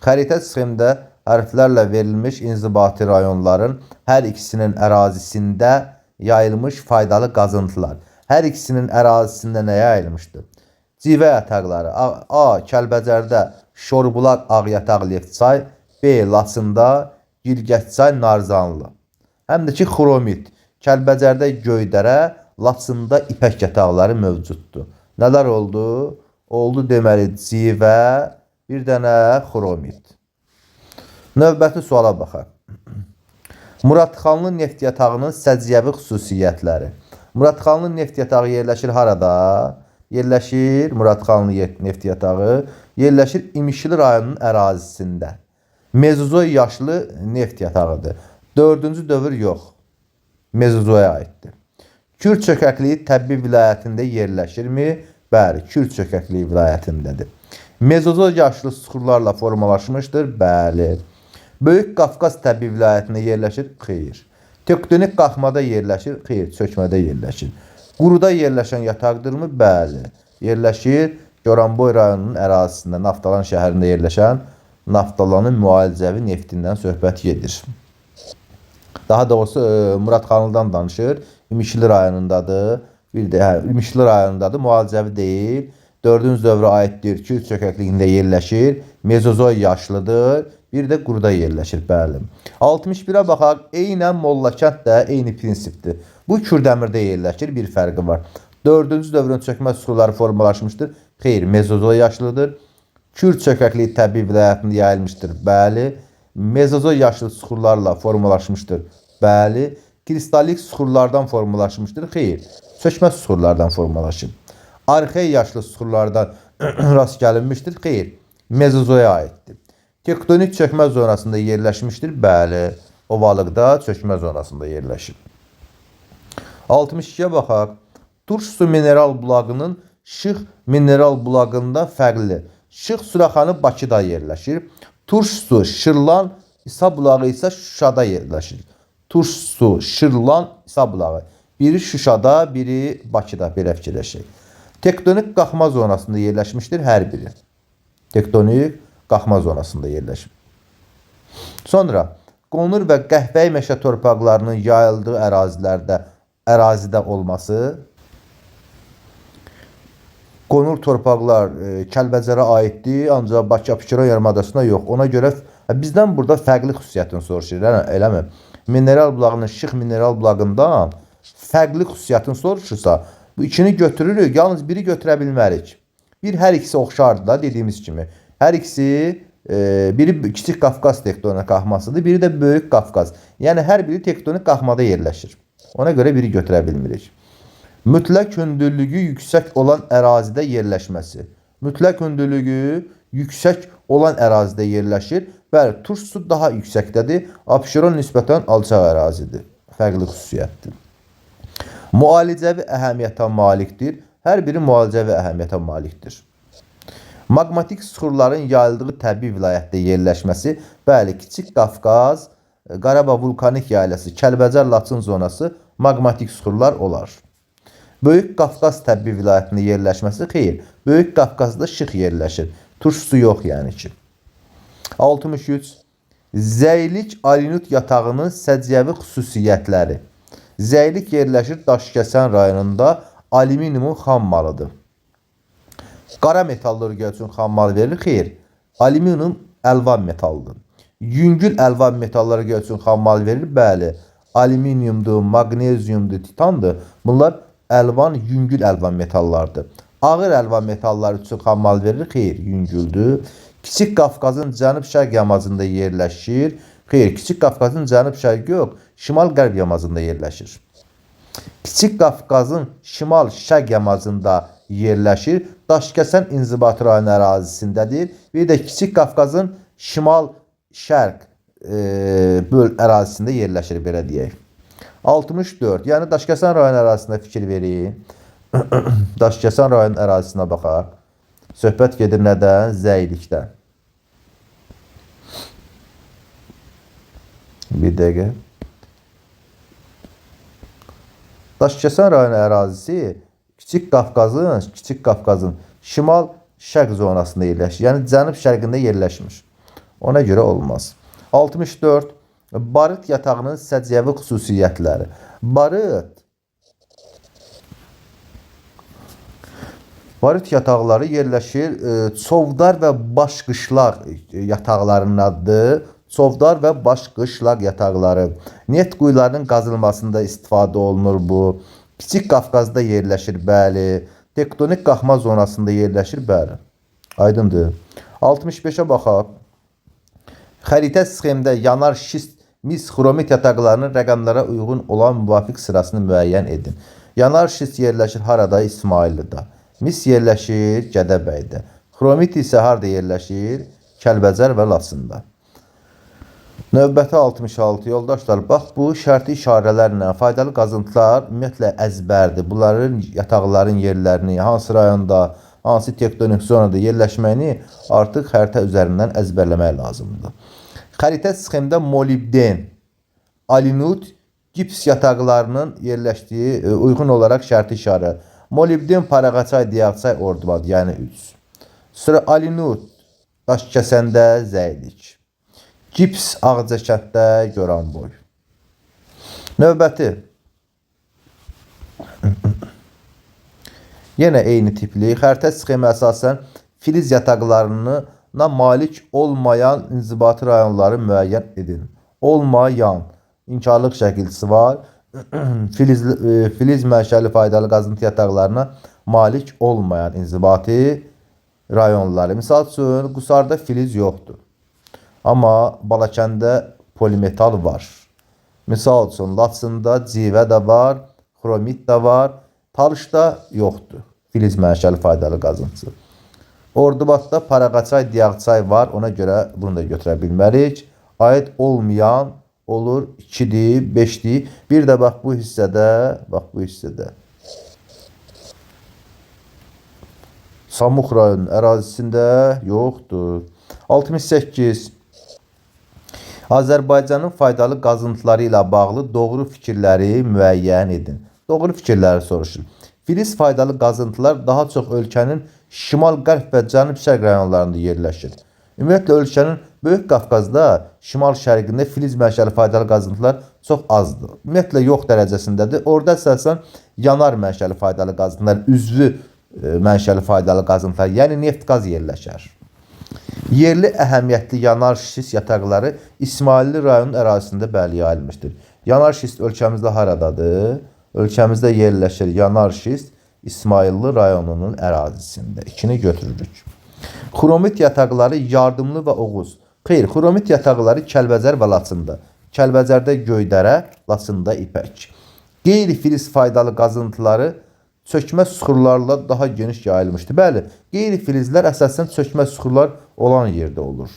Xəritə sxemdə hərflərlə verilmiş inzibati rayonların hər ikisinin ərazisində yayılmış faydalı qazıntılar. Hər ikisinin ərazisində nə yayılmışdır? Civə yataqları. A. Kəlbəcərdə Şorbulaq, Ağyataq, Lefçay. B. Laçında Girgətçay, Narzanlı. Həm də ki, xromit. Kəlbəcərdə Göydərə, Laçında ipək yataqları mövcuddur. Nələr oldu? Oldu deməli civə, bir dənə xromit. Növbəti suala baxaq. Muradxanlı neft yatağının səciyyəvi xüsusiyyətləri. Muradxanlı neft yatağı yerləşir harada? Yerləşir Muradxanlı neft yatağı yerləşir İmişli rayonunun ərazisində. Mezozoy yaşlı neft yatağıdır. 4-cü dövr yox. Mezozoya aiddir. Kür çökəkliyi Təbbi vilayətində yerləşirmi? Bəli, Kür çökəkliyi vilayətindədir. Mezozoy yaşlı suxurlarla formalaşmışdır. Bəli. Böyük Qafqaz Təbbi vilayətində yerləşir. Xeyr. Tektonik qalxmada yerləşir. Xeyr, çökmədə yerləşir. Quruda yerləşən yataqdırmı? Bəli. Yerləşir Goranboy rayonunun ərazisində, Naftalan şəhərində yerləşən Naftalanın müalicəvi neftindən söhbət gedir. Daha doğrusu Muradxanlıdan danışır. İmişli rayonundadır. Bir də İmişli rayonundadır. Müalicəvi deyil. 4-cü dövrə aiddir. Kür çökəkliyində yerləşir. Mezozoy yaşlıdır. Bir də quruda yerləşir. Bəli. 61-ə baxaq. Eynən Mollakənd də eyni prinsipdir. Bu Kürdəmirdə yerləşir. Bir fərqi var. 4-cü dövrün çökmə suxurları formalaşmışdır. Xeyr, Mezozoy yaşlıdır. Kür çökəkliyi Təbbi vilayətində yayılmışdır. Bəli. Mezozoy yaşlı suxurlarla formalaşmışdır. Bəli. Kristallik suxurlardan formalaşmışdır. Xeyr, çökmə suxurlardan formalaşıb. Arxey yaşlı suxurlardan rast gəlinmişdir. Xeyr, Mezozoya aiddir. Tektonik çökmə zonasında yerləşmişdir. Bəli, ovalıqda çökmə zonasında yerləşib. 62-yə baxaq. Turş su mineral bulağının Şıx mineral bulağından fərqli. Şıx suraxanı Bakıda yerləşir. Turş su Şırlan İsa bulağı isə Şuşada yerləşir. Turş su Şırlan İsa bulağı. Biri Şuşada, biri Bakıda, belə fikirləşək. Tektonik qalxma zonasında yerləşmişdir hər biri. Tektonik qalxma zonasında yerləşir. Sonra qonur və qəhvəyi meşə torpaqlarının yayıldığı ərazidə olması. Qonur torpaqlar Kəlbəcərə aiddir, ancaq Bakı-Abşeron yarımadasına yox. Ona görə bizdən burada fərqli xüsusiyyətini soruşur, eləmi? Mineral bulağının Şıx mineral bulağından fərqli xüsusiyyətini soruşursa, bu ikini götürürük, yalnız biri götürə bilmərik. Bir, hər ikisi oxşardır da, dediyimiz kimi. Hər ikisi, biri Kiçik Qafqaz tektonik qalxmasıdır, biri də Böyük Qafqaz. Yəni, hər biri tektonik qalxmada yerləşir. Ona görə biri götürə bilmirik. Mütləq hündürlüyü yüksək olan ərazidə yerləşməsi. Mütləq hündürlüyü yüksək olan ərazidə yerləşir. Bəli, Turş su daha yüksəkdədir. Abşeron nisbətən alçaq ərazidir. Fərqli xüsusiyyətdir. Müalicəvi əhəmiyyətə malikdir. Hər biri müalicəvi əhəmiyyətə malikdir. Maqmatik suxurların yayıldığı təbii vilayətdə yerləşməsi. Bəli, Kiçik Qafqaz, Qarabağ vulkanik yayılası, Kəlbəcər Laçın zonası maqmatik suxurlar olar. Böyük Qafqaz təbii vilayətində yerləşməsi. Xeyr, Böyük Qafqazda Şıx yerləşir. Turşusu yox yəni ki. 63. Zəylik alinut yatağının səciyyəvi xüsusiyyətləri. Zəylik yerləşir Daşkəsən rayonunda, alüminiumun xam malıdır. Qara metallurgiya üçün xam mal verilir, xeyr. Alüminium əlvan metaldır. Yüngül əlvan metallurgiya üçün xam mal verilir, bəli. Alüminiumdur, magnezyumdur, titandır. Bunlar əlvan, yüngül əlvan metallardır. Ağır əlvan metallar üçün xam mal verilir, xeyr, yüngüldür. Kiçik Qafqazın cənub-şərq yamacında yerləşir. Xeyr, Kiçik Qafqazın cənub-şərq yox, şimal-qərb yamacında yerləşir. Kiçik Qafqazın şimal-şərq yamacında yerləşir. Daşkəsən inzibati rayonu ərazisindədir. Bir də Kiçik Qafqazın şimal-şərq ərazisində yerləşir, belə deyək. 64. Yəni Daşkəsən rayonu ərazisində fikir verin. Daşkəsən rayonu ərazisinə baxaq. Söhbət gedir nədən? Zəylikdən. Bir dəqiqə. Daşkəsən rayonu ərazisi Kiçik Qafqazın şimal-şərq zonasında yerləşir. Yəni cənub-şərqində yerləşmiş. Ona görə olmaz. 64. Barıt yatağının səciyyəvi xüsusiyyətləri. Barıt yataqları yerləşir Çovdar və Başqışlaq yataqlarının adıdır. Çovdar və Başqışlaq yataqları. Neft quyularının qazılmasında istifadə olunur bu. Kiçik Qafqazda yerləşir, bəli. Tektonik qalxma zonasında yerləşir, bəli. Aydındır. 65-ə baxaq. Xəritə sxemdə yanar şist mis xromit yataqlarının rəqəmlərə uyğun olan müvafiq sırasını müəyyən edin. Yanar şist yerləşir harada? İsmaillidə. Mis yerləşir Gədəbəydə. Xromit isə harada yerləşir? Kəlbəcər və Lasında. Növbəti 66 yoldaşlar, bax bu şərti işarələrlə faydalı qazıntılar ümumiyyətlə əzbərdir. Bunların yataqların yerlərini, hansı rayonda, hansı tektonik zonada yerləşməyini artıq xəritə üzərindən əzbərləmək lazımdır. Xəritə sxemdə molibden, alinut, gips yataqlarının yerləşdiyi uyğun olaraq şərti işarə. Molibden, Paraqaçay, Diyaqçay, Ordubad, yəni 3. Sonra alinut, Daşkəsəndə, Zəylik. Gips, Ağcakətdə, Goranboy. Növbəti. Yenə eyni tipli. Xəritə sxemi əsasən filiz yataqlarına malik olmayan inzibati rayonları müəyyən edin. Olmayan. İnkarlıq şəkilçisi var. Filiz mənşəli faydalı qazıntı yataqlarına malik olmayan inzibati rayonları. Misal üçün, Qusarda filiz yoxdur. Amma Balakəndə polimetal var. Misal üçün, Laçında civə də var, xromit də var. Talışda yoxdur. Filiz mənşəli faydalı qazıntısı. Ordubadda Paraqaçay, Diyaqçay var. Ona görə bunu da götürə bilmərik. Aid olmayan olur 2-dir, 5-dir. Bir də bax bu hissədə. Samux rayonunun ərazisində yoxdur. 68. Azərbaycanın faydalı qazıntıları ilə bağlı doğru fikirləri müəyyən edin. Doğru fikirləri soruşur. Filiz faydalı qazıntılar daha çox ölkənin şimal-qərb və cənub-şərq rayonlarında yerləşir. Ümumiyyətlə, ölkənin Böyük Qafqazda, şimal-şərqində filiz mənşəli faydalı qazıntılar çox azdır. Ümumiyyətlə, yox dərəcəsindədir. Orada əsasən yanar mənşəli faydalı qazıntılar, üzvü mənşəli faydalı qazıntılar, yəni neft-qaz yerləşər. Yerli əhəmiyyətli yanar şist yataqları İsmailli rayonun ərazisində bəli yayılmışdır. Yanar şist ölkəmizdə haradadır? Ölkəmizdə yerləşir yanar şist İsmailli rayonunun ərazisində. İkini götürürük. Xromit yataqları yardımlı və Oğuz. Xeyr, xromit yataqları Kəlbəcər və Laçında. Kəlbəcərdə Göydərə, Laçında İpək. Qeyri-filiz faydalı qazıntıları çökmə süxurlarla daha geniş yayılmışdır. Bəli, qeyri-filizlər əsasən çökmə süxurlar olan yerdə olur.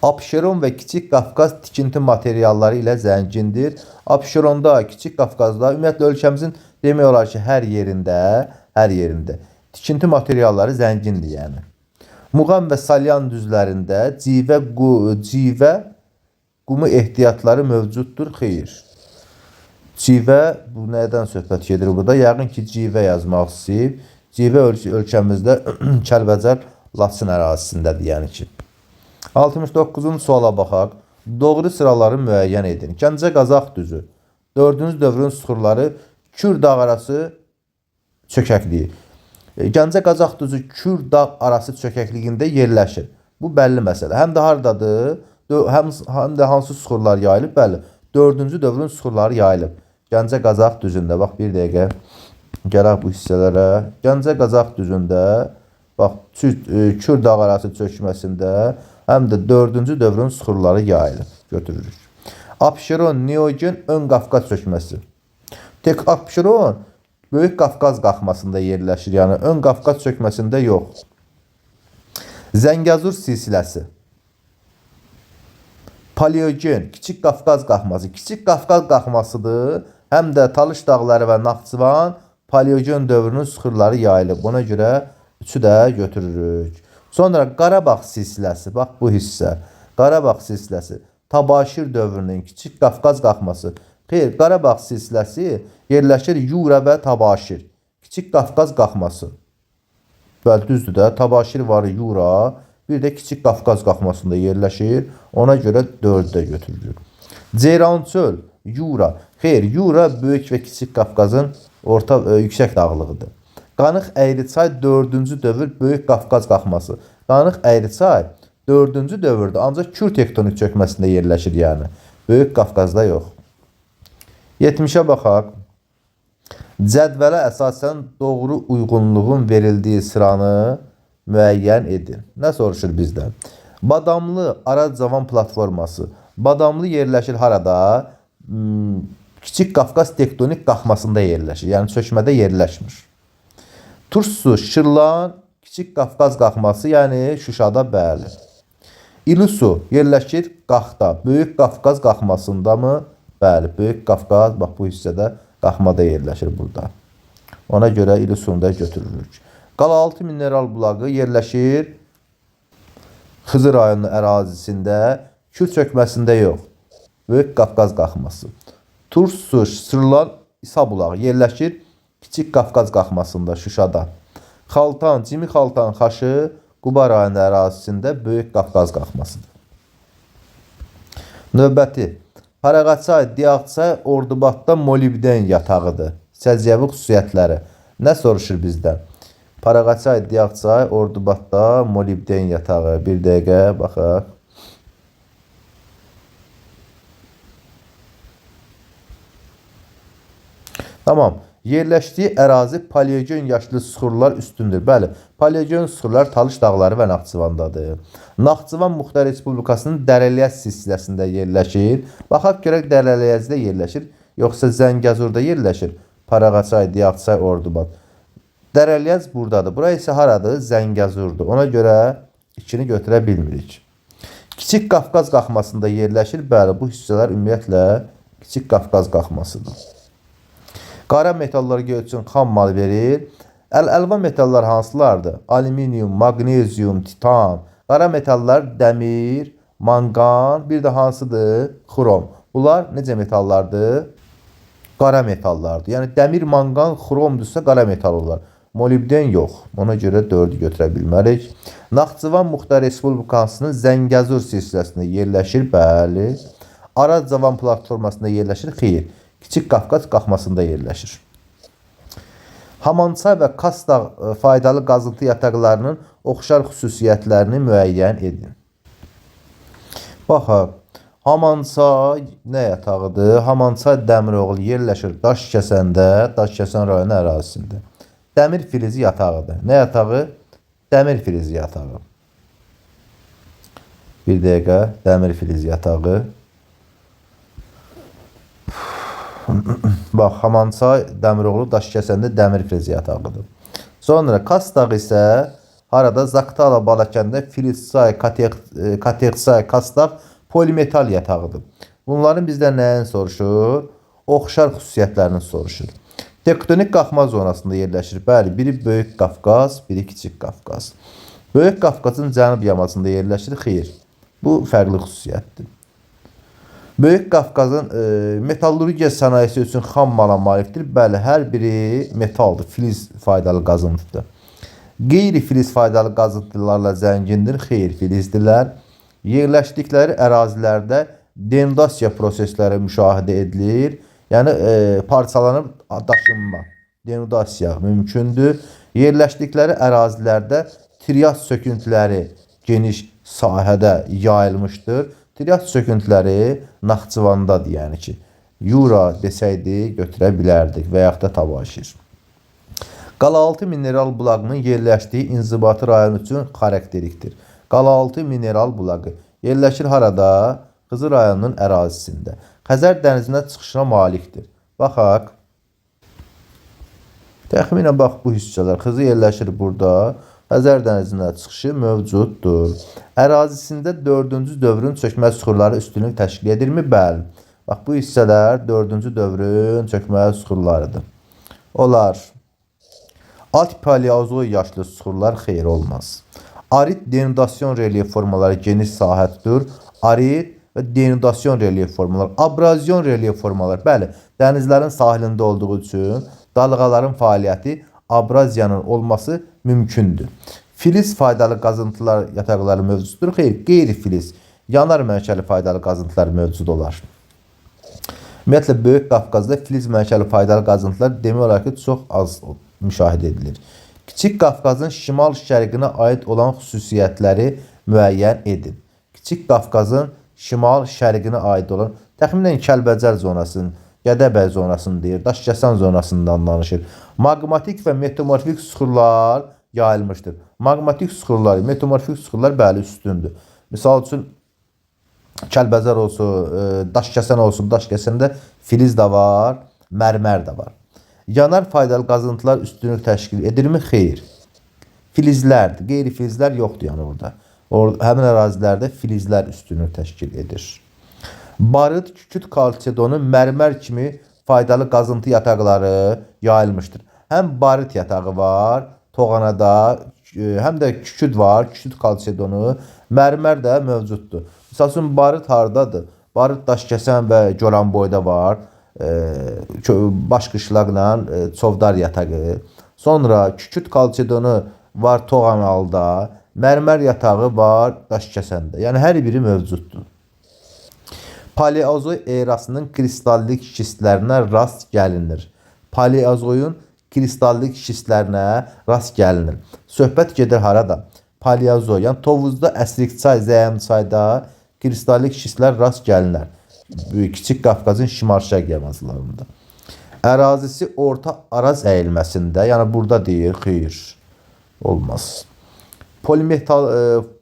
Abşeron və Kiçik Qafqaz tikinti materialları ilə zəngindir. Abşeronda, Kiçik Qafqazda, ümumiyyətlə ölkəmizin demək olar ki, hər yerində tikinti materialları zəngindir yəni. Muğam və Salyan düzlərində civə qumu ehtiyatları mövcuddur, xeyr. Civə, bu nədən söhbət gedir burada? Yəqin ki, civə yazmaq istəyib. Civə ölkəmizdə Kəlbəcər, Laçın ərazisindədir, yəni ki. 69-cu suala baxaq. Doğru sıraları müəyyən edin. Gəncə Qazax düzü. 4-cü dövrün süxurları Kür dağ arası çökəkliyi. Gəncə Qazax düzü Kür dağ arası çökəkliyində yerləşir. Bu bəlli məsələ. Həm də hardadır? Həm də hansı süxurlar yayılıb? Bəli. 4-cü dövrün süxurları yayılıb. Gəncə Qazax düzündə. Bax, bir dəqiqə. Gələk bu hissələrə. Gəncə Qazax düzündə, bax, Kür dağ arası çökməsində həm də 4-cü dövrün süxurları yayılıb. Götürürük. Abşeron, Neogen, Ön Qafqaz çökməsi. Tek Abşeron Böyük Qafqaz qalxmasında yerləşir. Yəni, Ön Qafqaz çökməsində yox. Zəngəzur silsiləsi. Paleogen, Kiçik Qafqaz qalxması. Kiçik Qafqaz qalxmasıdır. Həm də Talış dağları və Naxçıvan Paleogen dövrünün süxurları yayılıb. Buna görə 3-ü də götürürük. Sonra Qarabağ silsiləsi. Bax, bu hissə. Qarabağ silsiləsi. Tabaşir dövrünün Kiçik Qafqaz qalxması. Xeyr, Qarabağ silsiləsi yerləşir Yura və Tabaşir. Kiçik Qafqaz qalxması. Bəli, düzdür də. Tabaşir var, Yura. Bir də Kiçik Qafqaz qalxmasında yerləşir. Ona görə 4-ü də götürülür. Ceyrançöl, Yura. Xeyr, Yura Böyük və Kiçik Qafqazın yüksək dağlığıdır. Qanıq Əyriçay 4-cü dövr Böyük Qafqaz qalxması. Qanıq Əyriçay 4-cü dövrdür, ancaq Kür tektonik çökməsində yerləşir, yəni. Böyük Qafqazda yox. 70-ə baxaq. Cədvələ əsasən doğru uyğunluğun verildiyi sıranı müəyyən edin. Nə soruşur bizdən? Badamlı Aracavan platforması. Badamlı yerləşir harada? Kiçik Qafqaz tektonik qalxmasında yerləşir. Yəni çökmədə yerləşmir. Tursu, Şırlan, Kiçik Qafqaz qalxması, yəni Şuşada, bəli. İlusu yerləşir Qaxda. Böyük Qafqaz qalxmasında mı? Bəli, Böyük Qafqaz, bax, bu hissədə qalxmada yerləşir burada. Ona görə İlusunu da götürürük. Qalaltı mineral bulağı yerləşir Xızı rayonu ərazisində, Kür çökməsində yox. Böyük Qafqaz qalxması. Tursu, Şırlan, İsa bulağı yerləşir Kiçik Qafqaz qalxmasında, Şuşada. Xaltan, Cimi Xaltan xaşı Quba rayonu ərazisində Böyük Qafqaz qalxmasıdır. Növbəti. Paraqaçay, Diyaqçay, Ordubadda molibden yatağıdır. Səciyyəvi xüsusiyyətləri. Nə soruşur bizdən? Paraqaçay, Diyaqçay, Ordubadda molibden yatağı. Bir dəqiqə, baxaq. Tamam. Yerləşdiyi ərazi paleogen yaşlı süxurlar üstündür. Bəli, paleogen süxurlar Talış dağları və Naxçıvandadır. Naxçıvan Muxtar Respublikasının Dərəliyəz silsiləsində yerləşir. Baxaq görək Dərəliyəzdə yerləşir, yoxsa Zəngəzurda yerləşir. Paraqaçay, Diyaqçay, Ordubad. Dərəliyəz buradadır. Bura isə haradır? Zəngəzurdur. Ona görə 2-ni götürə bilmirik. Kiçik Qafqaz qalxmasında yerləşir. Bəli, bu hissələr ümumiyyətlə Kiçik Qafqaz qalxmasıdır. Qara metallar üçün xam mal verir. Əlvan metallar hansılardır? Alüminium, magnezium, titan. Qara metallar dəmir, manqan, bir də hansıdır? Xrom. Bunlar necə metallardır? Qara metallardır. Yəni dəmir, manqan, xromdursa qara metal olar. Molibden yox. Ona görə 4-ü götürə bilmərik. Naxçıvan Muxtar Respublikasının Zəngəzur silsiləsində yerləşir. Bəli. Aracavan platformasında yerləşir. Xeyr. Kiçik Qafqaz qalxmasında yerləşir. Hamançay və Kastağ faydalı qazıntı yataqlarının oxşar xüsusiyyətlərini müəyyən edin. Baxaq. Hamançay nə yatağıdır? Hamançay Dəmiroğlu yerləşir Daşkəsəndə, Daşkəsən rayonu ərazisində. Dəmir filizi yatağıdır. Nə yatağı? Dəmir filizi yatağı. Bir dəqiqə, dəmir filizi yatağı. Bax, Hamançay Dəmiroğlu Daşkəsəndə dəmir filizi yatağıdır. Sonra Kastağ isə harada? Zaqatala, Balakəndə Filizçay, Katexçay, Kastağ polimetal yatağıdır. Bunların bizdən nəyin soruşur? Oxşar xüsusiyyətlərini soruşur. Tektonik qalxma zonasında yerləşir. Bəli, biri Böyük Qafqaz, biri Kiçik Qafqaz. Böyük Qafqazın cənub yamasında yerləşir. Xeyr, bu fərqli xüsusiyyətdir. Böyük Qafqazın metallurgiya sənayesi üçün xam mala malikdir. Bəli, hər biri metaldır, filiz faydalı qazıntıdır. Qeyri-filiz faydalı qazıntılarla zəngindir, xeyr filizdirlər. Yerləşdikləri ərazilərdə denudasiya prosesləri müşahidə edilir. Yəni parçalanıb daşınma, denudasiya mümkündür. Yerləşdikləri ərazilərdə trias söküntüləri geniş sahədə yayılmışdır. Trias söküntüləri Naxçıvandadır, yəni ki, Yura desəydi götürə bilərdik və yaxud da Tabaşir. Qalaaltı mineral bulağının yerləşdiyi inzibati rayon üçün xarakterikdir. Qalaaltı mineral bulağı yerləşir harada? Xızı rayonunun ərazisində. Xəzər dənizinə çıxışına malikdir. Baxaq. Təxminən bax bu hissələr. Xızı yerləşir burada. Xəzər dənizinə çıxışı mövcuddur. Ərazisində 4-cü dövrün çökmə süxurları üstünlük təşkil edirmi? Bəli. Bax bu hissələr 4-cü dövrün çökmə süxurlarıdır. Olar. Alt paleozoy yaşlı süxurlar xeyr olmaz. Arid denudasyon relyef formaları geniş sahə tutur. Arid və denudasyon relyef formaları, abrazyon relyef formaları. Bəli, dənizlərin sahilində olduğu üçün dalğaların fəaliyyəti, abraziyanın olması mümkündür. Filiz faydalı qazıntılar yataqları mövcuddur. Xeyr, qeyri-filiz, yanar mənşəli faydalı qazıntılar mövcud olar. Ümumiyyətlə, Böyük Qafqazda filiz mənşəli faydalı qazıntılar demək olar ki, çox az müşahidə edilir. Kiçik Qafqazın şimal-şərqinə aid olan xüsusiyyətləri müəyyən edin. Kiçik Qafqazın şimal-şərqinə aid olan, təxminən Kəlbəcər zonasının, Gədəbəy zonasını deyir, Daşkəsən zonasından danışır. Maqmatik və metamorfik süxurlar yayılmışdır. Maqmatik süxurlar, metamorfik süxurlar bəli üstündür. Misal üçün, Kəlbəcər olsun, Daşkəsən olsun, Daşkəsəndə filiz də var, mərmər də var. Yanar faydalı qazıntılar üstünlük təşkil edirmi? Xeyr. Filizlərdir, qeyri-filizlər yoxdur yəni orada. Həmin ərazilərdə filizlər üstünlük təşkil edir. Barıt, kükürt kalsedonu, mərmər kimi faydalı qazıntı yataqları yayılmışdır. Həm barıt yatağı var, Toğanada, həm də kükürt var, kükürt kalsedonu, mərmər də mövcuddur. Misal üçün, barıt haradadır? Barıt Daşkəsən və Goranboyda var. Baş qışlaqla Çovdar yatağı. Sonra kükürt kalsedonu var Toğanalda, mərmər yatağı var Daşkəsəndə. Yəni hər biri mövcuddur. Paleozoy erasının kristallik şistlərinə rast gəlinir. Paleozoyun kristallik şistlərinə rast gəlinir. Söhbət gedir harada? Paleozoy, yəni Tovuzda, Əsrik çay, Zəyəm çayda kristallik şistlər rast gəlinir. Kiçik Qafqazın şimal-şərq yamaclarında. Ərazisi orta Araz əyilməsində, yəni burada deyir, xeyr, olmaz. Polimetal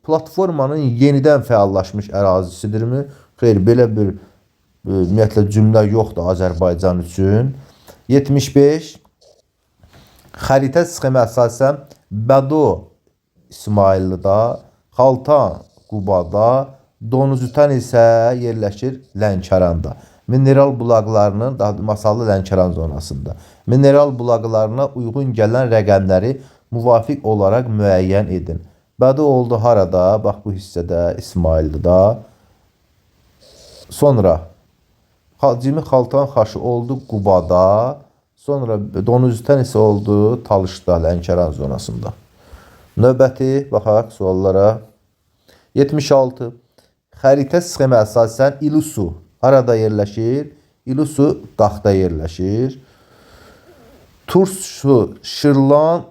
platformanın yenidən fəallaşmış ərazisidirmi? Xeyr, belə bir ümumiyyətlə cümlə yoxdur Azərbaycan üçün. 75. Xəritə sxemə əsasən Bədo İsmaillidə, Xaltan Qubada, Donuzütən isə yerləşir Lənkəranda. Mineral bulaqlarının, Masallı Lənkəran zonasında. Mineral bulaqlarına uyğun gələn rəqəmləri müvafiq olaraq müəyyən edin. Bədo oldu harada? Bax bu hissədə, İsmaillidə. Sonra Hacimi Xaltan xaşı oldu Qubada. Sonra Donuzütən isə oldu Talışda, Lənkəran zonasında. Növbəti, baxaq suallara. 76. Xəritə sxemə əsasən İlusu harada yerləşir? İlusu Qaxda yerləşir. Tursu, Şırlan